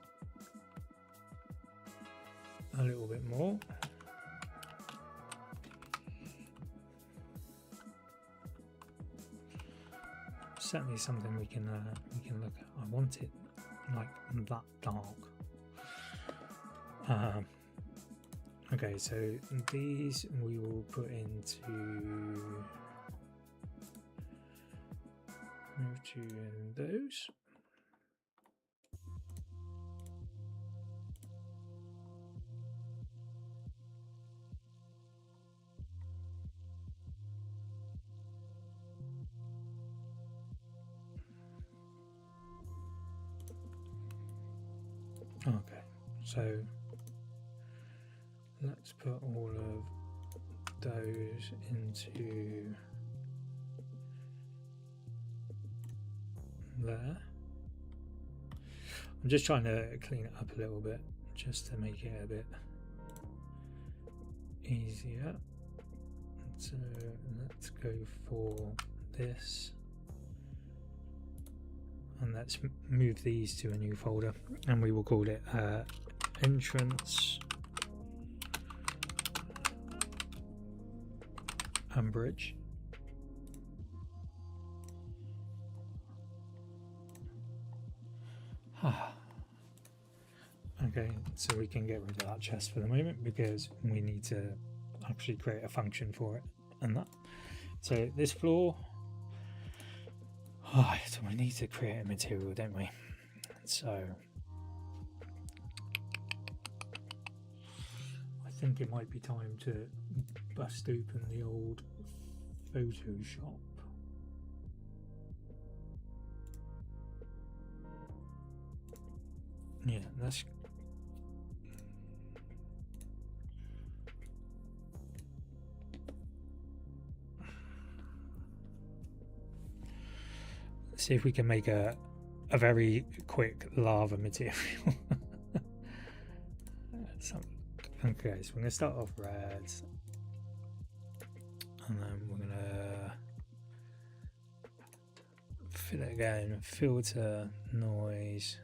a little bit more. Certainly something we can look at. I want it like that dark. Okay, so these we will put into move to those. Okay, so let's put all of those into there. I'm just trying to clean it up a little bit just to make it a bit easier. So let's go for this, and let's move these to a new folder, and we will call it entrance and bridge. Okay, so we can get rid of that chest for the moment because we need to actually create a function for it and that. So this floor, so we need to create a material, don't we? So I think it might be time to bust open the old Photoshop. Yeah, let's see if we can make a very quick lava material. Okay, so we're going to start off red, and then we're going to fill it again, filter, noise.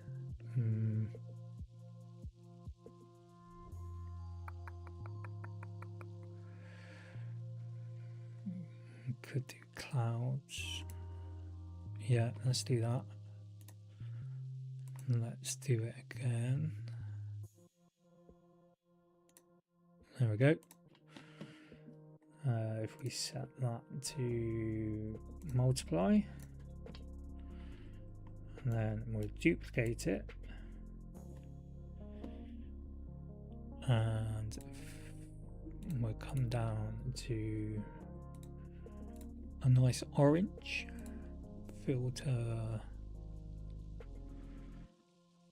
Could do clouds. Yeah, let's do that. Let's do it again. There we go. If we set that to multiply, and then we'll duplicate it, and we'll come down to a nice orange, filter,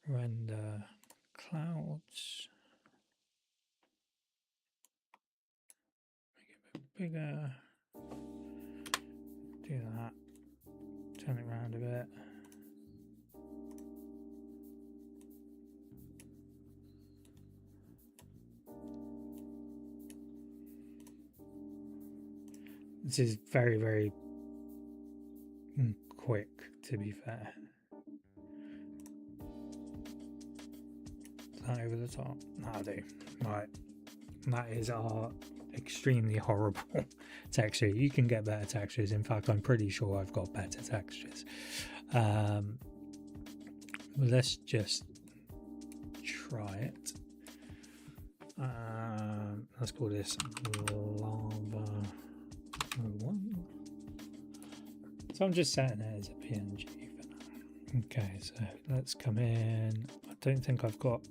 render clouds, make it a bit bigger, do that, turn it around a bit. This is very, very quick, to be fair. Is that over the top? That'll do. Right. That is our extremely horrible texture. You can get better textures. In fact, I'm pretty sure I've got better textures. Let's just try it. Let's call this lava 1. So I'm just setting it as a PNG for now. Okay, so let's come in. I don't think I've got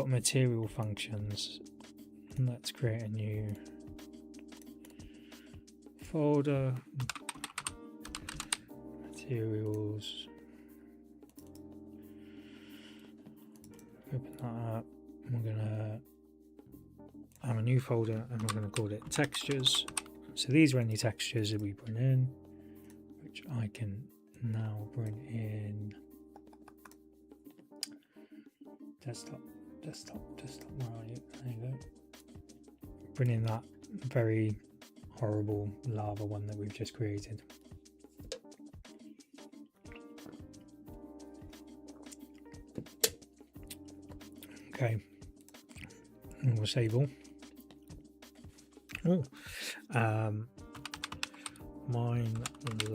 material functions. Let's create a new folder, materials, open that up. We're gonna have a new folder and we're gonna call it textures. So these are any textures that we bring in, which I can now bring in desktop, where are you? There you go. Bring in that very horrible lava one that we've just created. Okay, and we'll save all. Oh, mine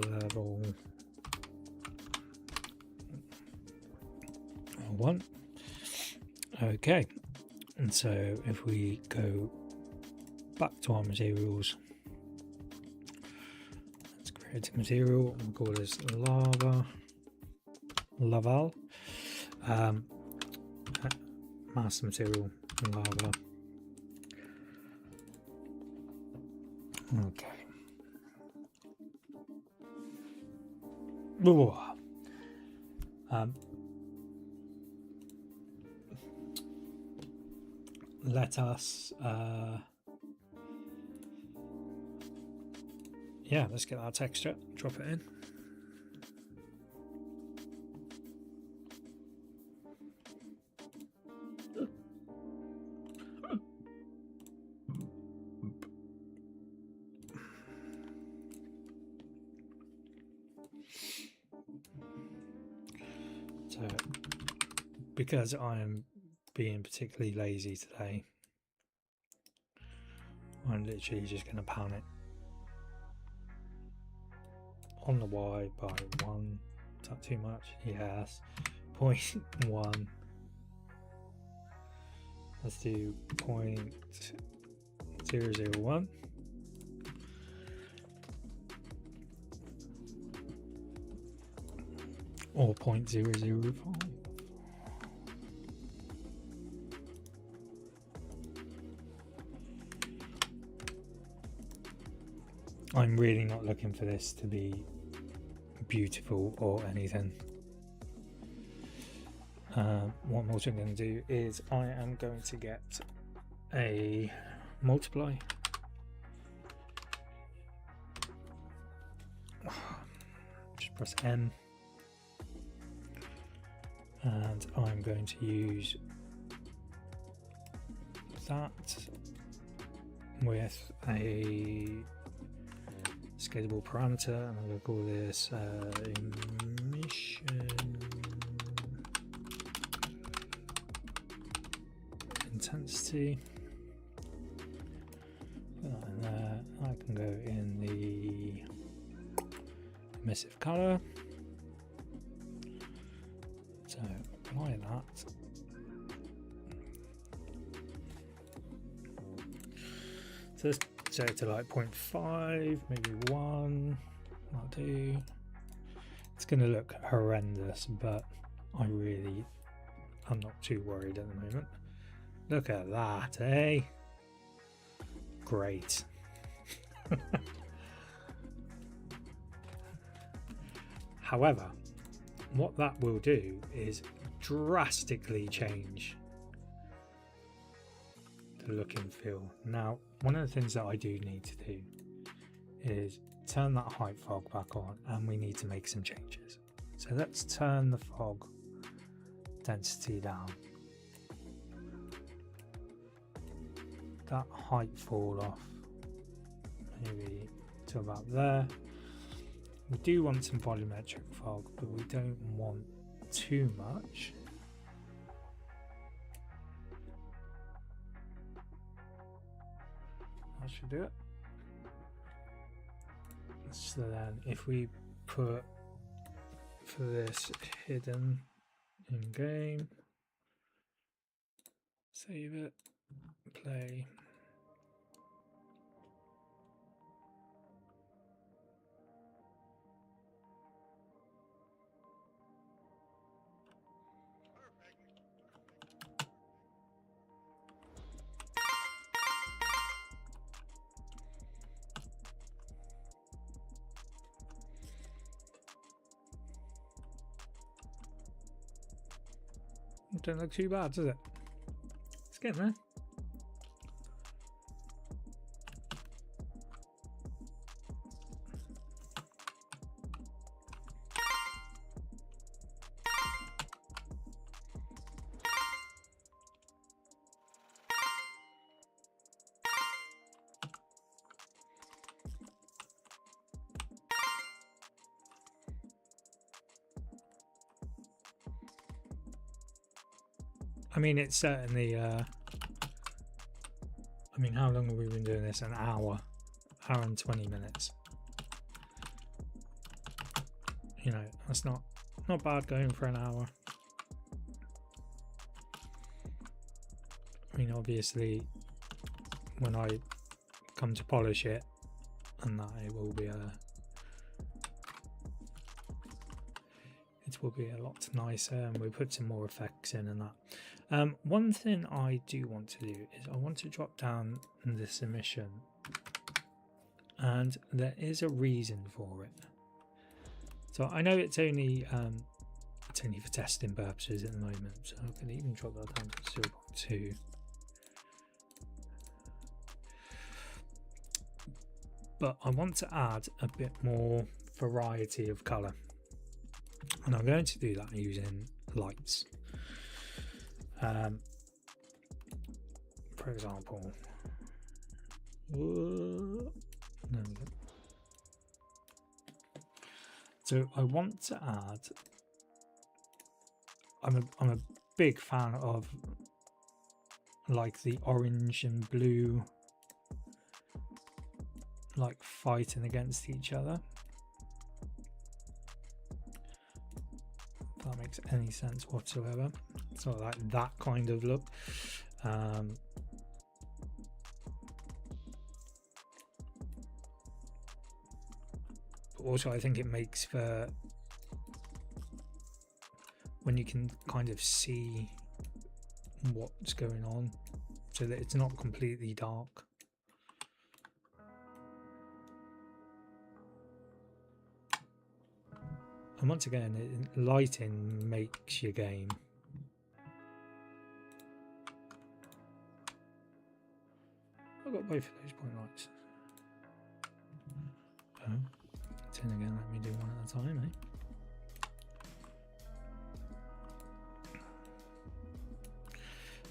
level 1. Okay, and so if we go back to our materials, let's create a material. We'll call this laval. Master material lava. Okay. Let us yeah, let's get that texture, drop it in. So, because I am being particularly lazy today, I'm literally just going to pound it on the Y by 1. Is that too much? Yes. 0.1. Let's do 0.001. Or 0.005. I'm really not looking for this to be beautiful or anything. What I'm also going to do is I am going to get a multiply. Just press M. And I'm going to use that with a scalable parameter, and I'm going to call this emission intensity. Put that in there. I can go in the emissive color. So apply that. So let's set it to like 0.5, maybe 1. I'll do. It's going to look horrendous, but I'm not too worried at the moment. Look at that, eh? Great. However, what that will do is drastically change the look and feel. Now, one of the things that I do need to do is turn that height fog back on, and we need to make some changes. So let's turn the fog density down. That height fall off maybe to about there. We do want some volumetric fog, but we don't want too much. That should do it. So then if we put for this hidden in game, save it, play. Don't look too bad, does it? It's getting there. I mean, it's certainly I mean, how long have we been doing this? An hour and 20 minutes. You know, that's not bad going for an hour. I mean, obviously when I come to polish it, and that it will be a lot nicer, and we put some more effects in and that. One thing I do want to do is I want to drop down the submission, and there is a reason for it. So I know it's only for testing purposes at the moment, so I can even drop that down to 0.2. But I want to add a bit more variety of colour, and I'm going to do that using lights. For example, so I want to add. I'm a big fan of like the orange and blue, like fighting against each other. If that makes any sense whatsoever. So like that kind of look. But also I think it makes for when you can kind of see what's going on, so that it's not completely dark. And once again, lighting makes your game. I've got both of those point lights. Oh, then again, let me do one at a time, eh?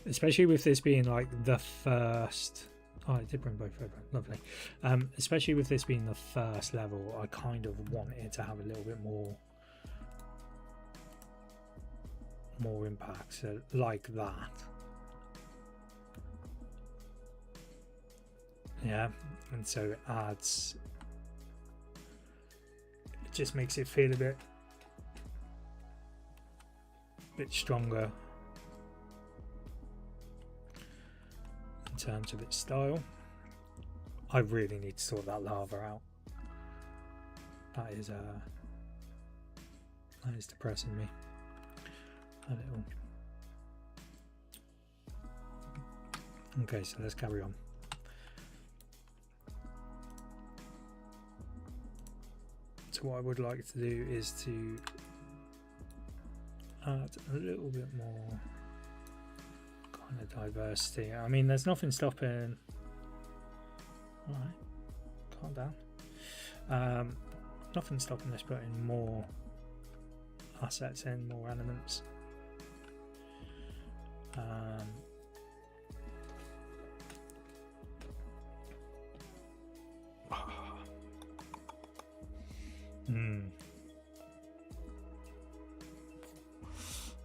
Especially with this being like the first. Oh, I did bring both over. Lovely. Especially with this being the first level, I kind of want it to have a little bit more impact, so like that. Yeah, and so it adds, it just makes it feel a bit stronger in terms of its style. I really need to sort that lava out. That is depressing me a little. Okay, so let's carry on. So what I would like to do is to add a little bit more kind of diversity. I mean, there's nothing stopping. All right, calm down. Nothing stopping us putting more assets in, more elements.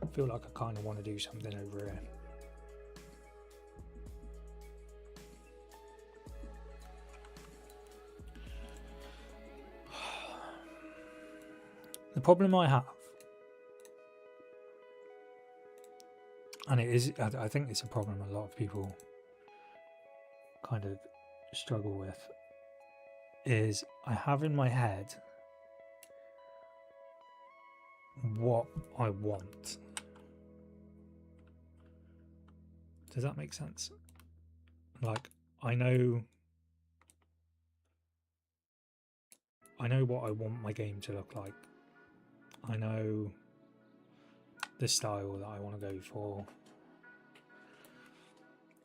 I feel like I kind of want to do something over here. The problem I have, and it is, I think it's a problem a lot of people kind of struggle with, is I have in my head what I want. Does that make sense? Like, I know what I want my game to look like. I know the style that I want to go for.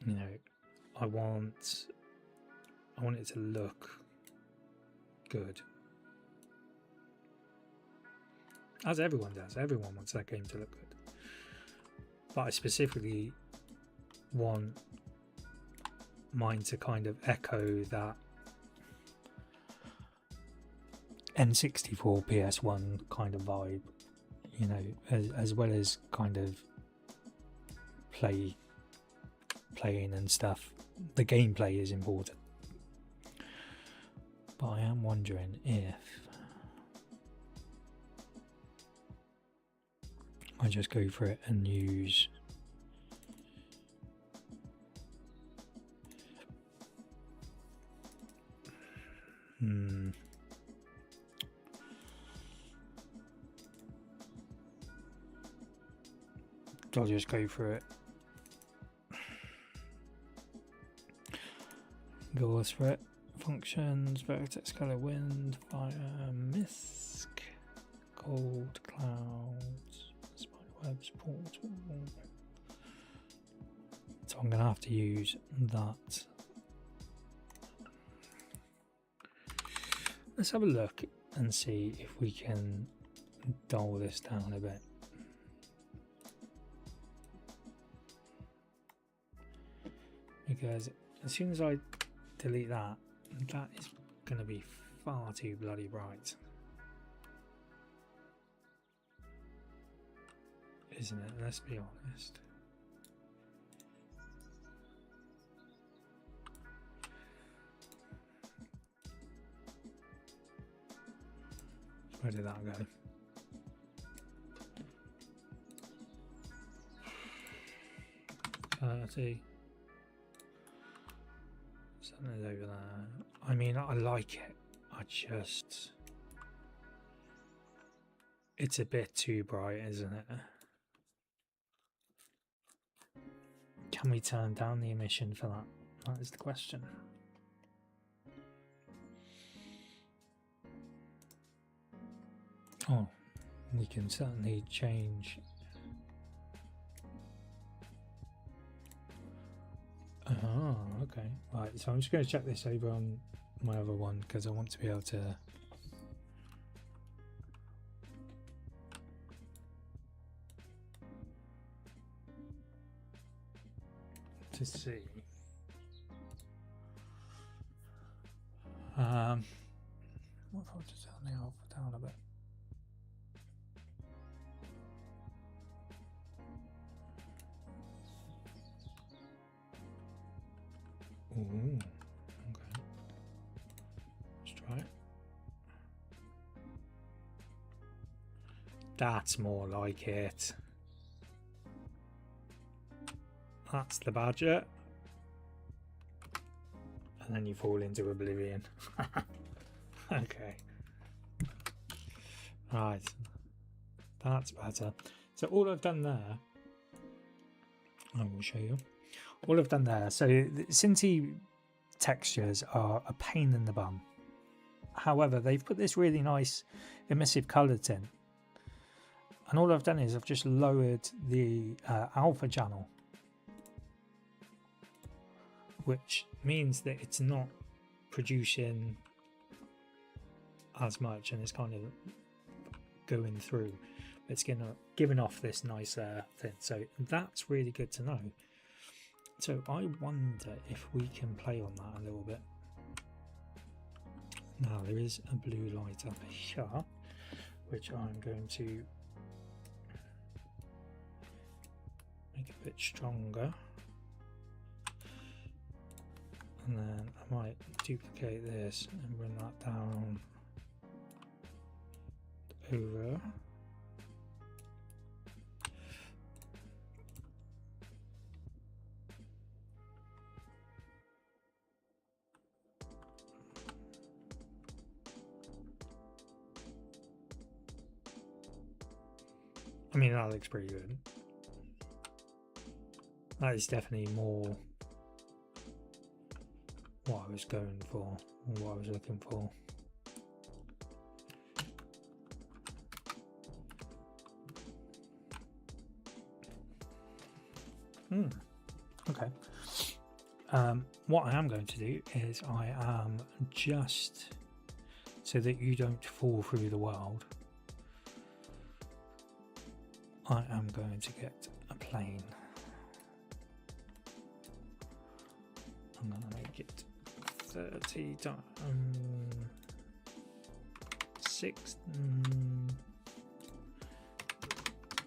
You know, I want it to look good. As everyone does. Everyone wants that game to look good. But I specifically want mine to kind of echo that N64 PS1 kind of vibe, you know, as well as kind of playing and stuff. The gameplay is important. But I am wondering if I just go for it and use I'll just go for it. Goes for it. Functions, vertex color, wind, fire, mist, cold, clouds, spiderwebs, portal. So I'm going to have to use that. Let's have a look and see if we can dull this down a bit. Because as soon as I delete that, that is going to be far too bloody bright, isn't it? Let's be honest. Where did that go? Something's over there. I mean, I like it. It's a bit too bright, isn't it? Can we turn down the emission for that? That is the question. Oh, we can certainly change. Oh, okay. Right, so I'm just going to check this over on my other one because I want to be able to see. What if I just turn the alpha down a bit? Ooh, okay. Let's try it. That's more like it. That's the badger. And then you fall into oblivion. Okay. Right. That's better. So all I've done there, I will show you. All I've done there, so the Cinti textures are a pain in the bum. However, they've put this really nice emissive colour tint. And all I've done is I've just lowered the alpha channel, which means that it's not producing as much and it's kind of going through. It's giving off this nice thing. So that's really good to know. So I wonder if we can play on that a little bit. Now there is a blue light up here, which I'm going to make a bit stronger. And then I might duplicate this and bring that down over. I mean, that looks pretty good. That is definitely more what I was going for, or what I was looking for. Okay. What I am going to do is I am just, so that you don't fall through the world, I am going to get a plane. I'm going to make it 30 times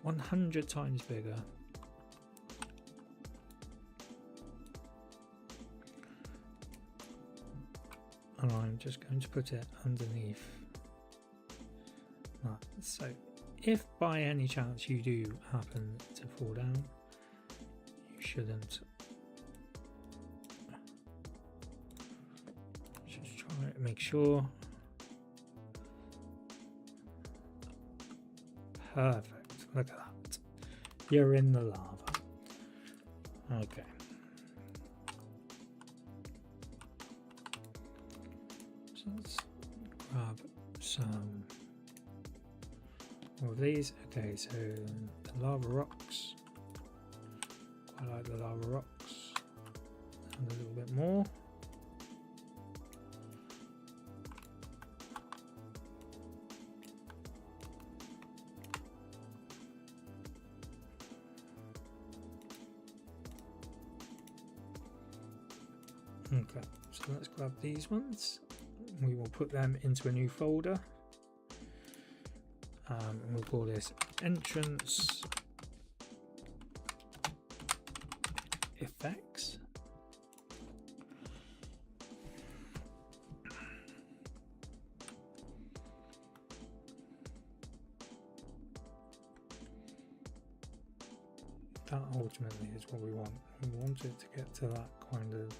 100 times bigger. and I'm just going to put it underneath that. So if by any chance you do happen to fall down, you shouldn't. Just try to make sure. Perfect, look at that. You're in the lava. Okay. So let's grab some more of these. Okay, so the lava rocks. I like the lava rocks. And a little bit more. Okay, so let's grab these ones. We will put them into a new folder. And we'll call this entrance effects. That ultimately is what we want. We want it to get to that kind of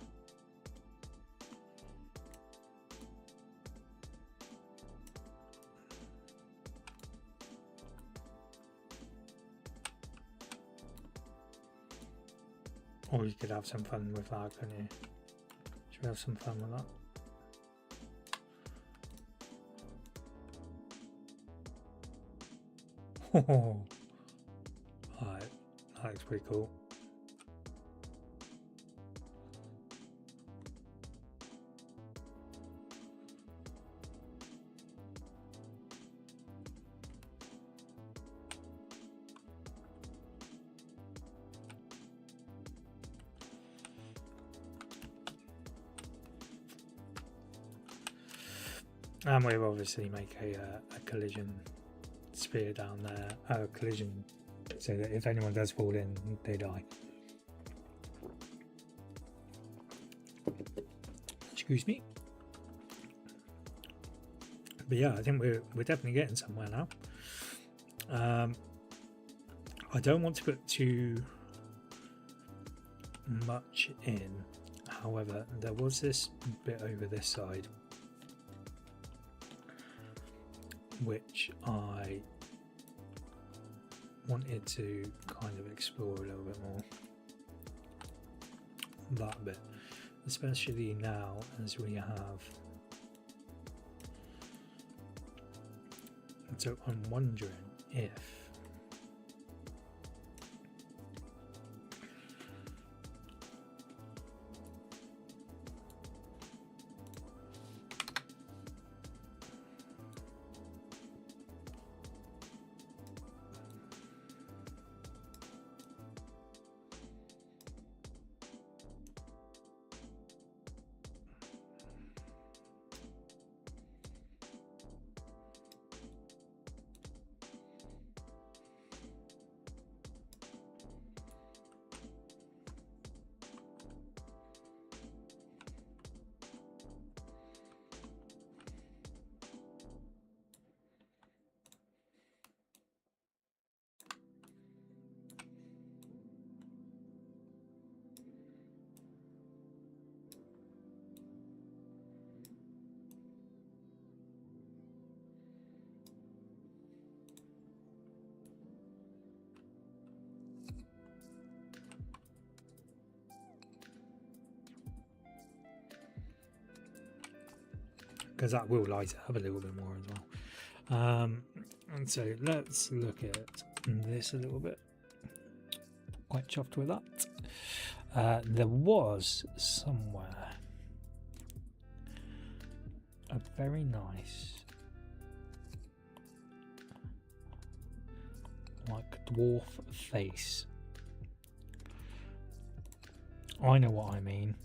or you could have some fun with that, couldn't you? Should we have some fun with that? Oh, alright, that looks pretty cool. And we'll obviously make a collision sphere down there, collision, so that if anyone does fall in, they die. Excuse me. But yeah, I think we're definitely getting somewhere now. I don't want to put too much in. However, there was this bit over this side which I wanted to kind of explore a little bit more. That bit, especially now as we have. So I'm wondering if because that will light it up a little bit more as well. And so let's look at this a little bit. Quite chuffed with that. There was somewhere a very nice like dwarf face. I know what I mean.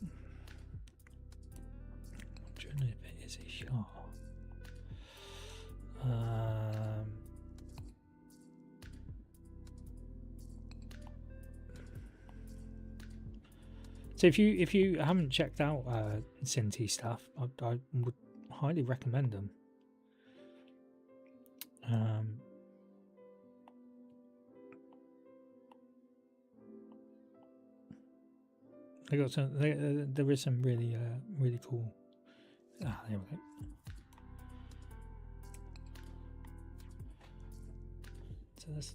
I don't know if it is a shark. So if you haven't checked out Cinti stuff, I would highly recommend them. They got some. There is some really really cool. There we go. So let's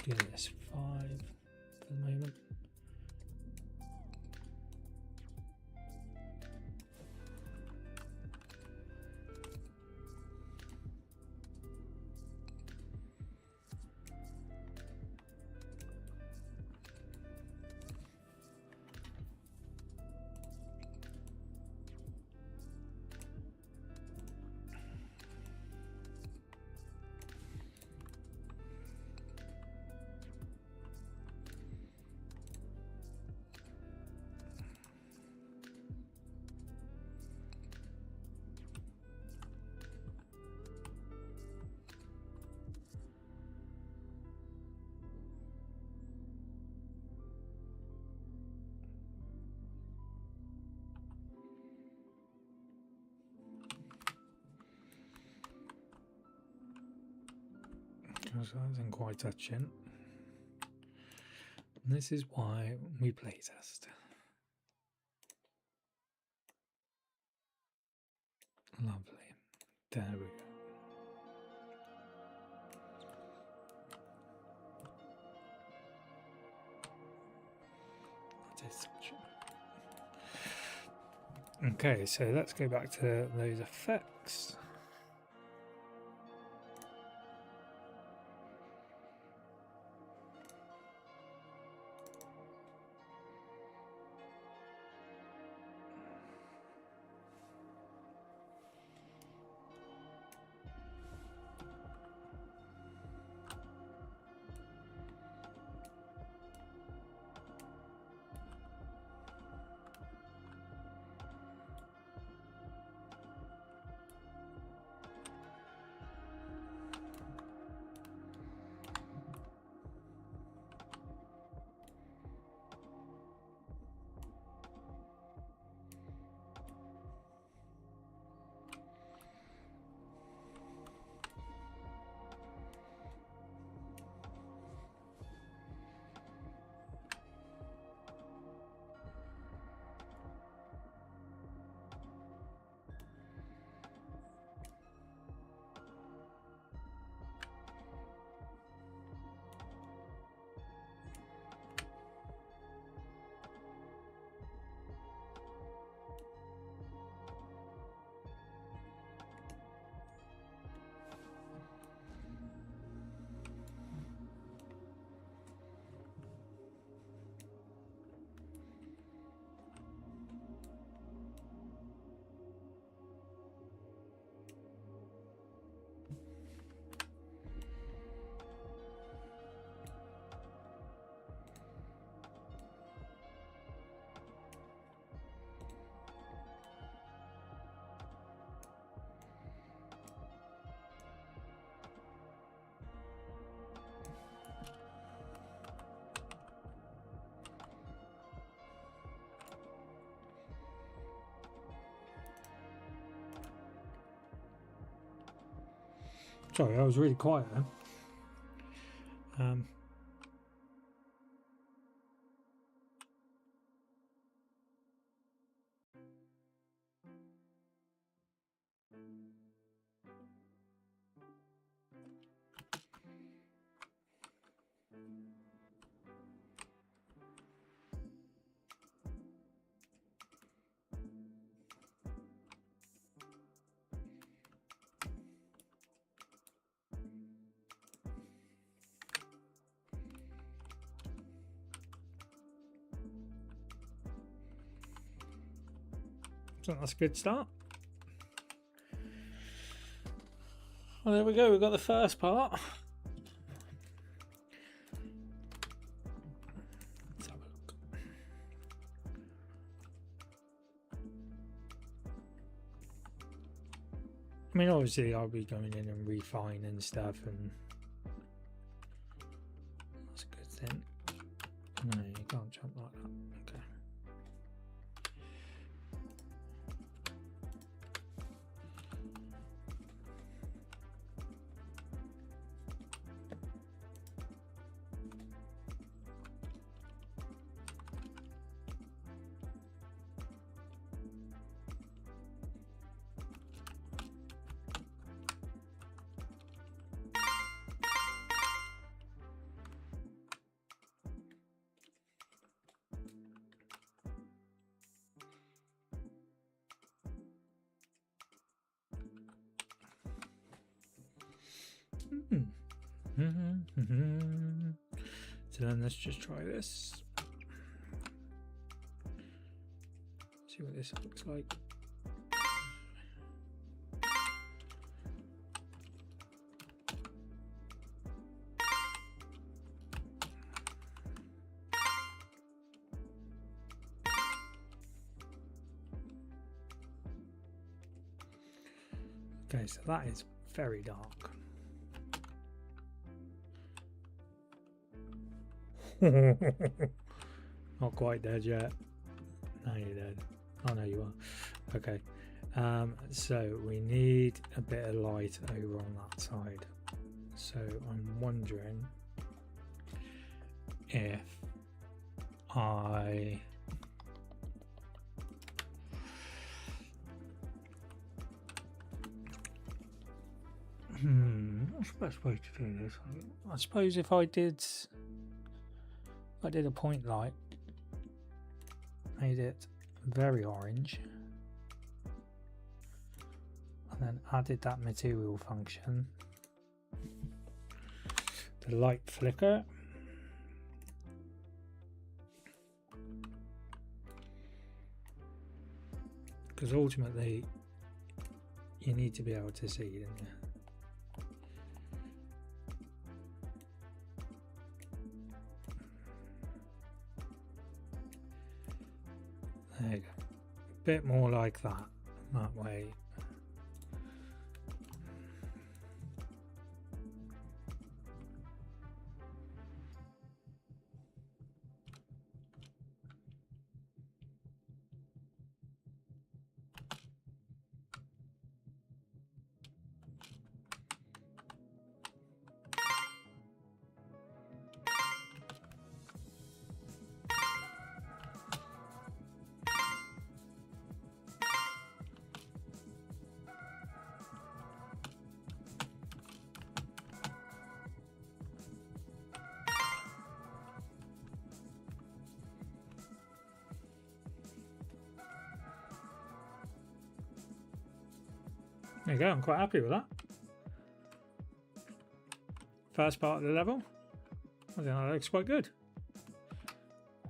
do this 5 for the moment. So I wasn't quite touching. And this is why we play test. Lovely. There we go. Okay, so let's go back to those effects. Sorry, I was really quiet then. So that's a good start. Well, there we go. We've got the first part. Let's have a look. I mean, obviously, I'll be going in and refining stuff, and that's a good thing. No, you can't jump like that. Okay. So then let's just try this. See what this looks like. Okay, so that is very dark. Not quite dead yet. No, you're dead. Oh no, you are. Okay. So we need a bit of light over on that side. So I'm wondering if I what's the best way to do this? I suppose if I did a point light, made it very orange, and then added that material function, the light flicker, because ultimately you need to be able to see, don't you? There you go. A bit more like that way. There you go, I'm quite happy with that. First part of the level, I think that looks quite good.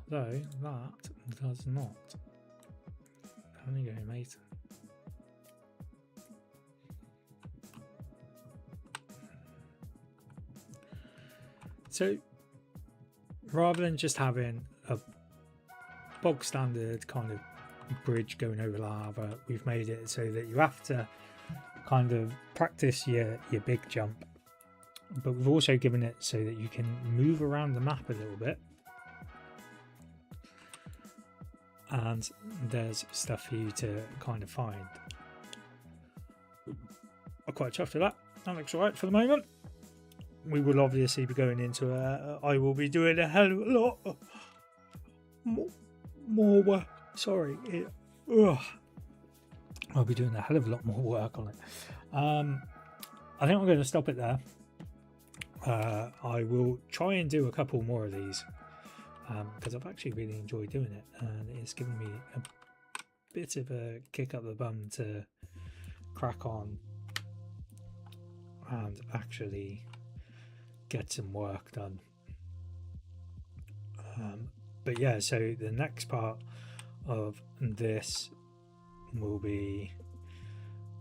Though that does not. Only go, mate. So rather than just having a bog standard kind of bridge going over lava, we've made it so that you have to kind of practice your big jump, but we've also given it so that you can move around the map a little bit, and there's stuff for you to kind of find. I'm quite chuffed with that. That looks alright for the moment. We will obviously be going into I will be doing a hell of a lot more work. Sorry, I'll be doing a hell of a lot more work on it. I think I'm going to stop it there. I will try and do a couple more of these because I've actually really enjoyed doing it, and it's given me a bit of a kick up the bum to crack on and actually get some work done. But yeah, so the next part of this will be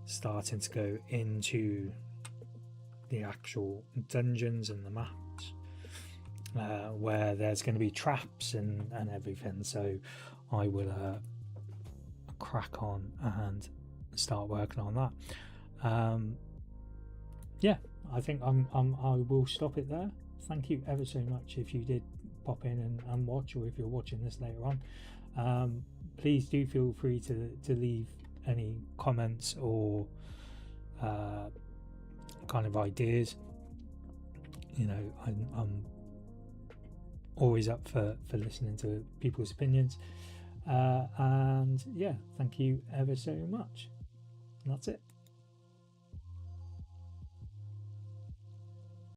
starting to go into the actual dungeons and the maps, where there's going to be traps and everything. So I will crack on and start working on that. Yeah, I think I will stop it there. Thank you ever so much if you did pop in and watch, or if you're watching this later on. Please do feel free to leave any comments or kind of ideas. You know, I'm always up for listening to people's opinions, and yeah, thank you ever so much. And that's it.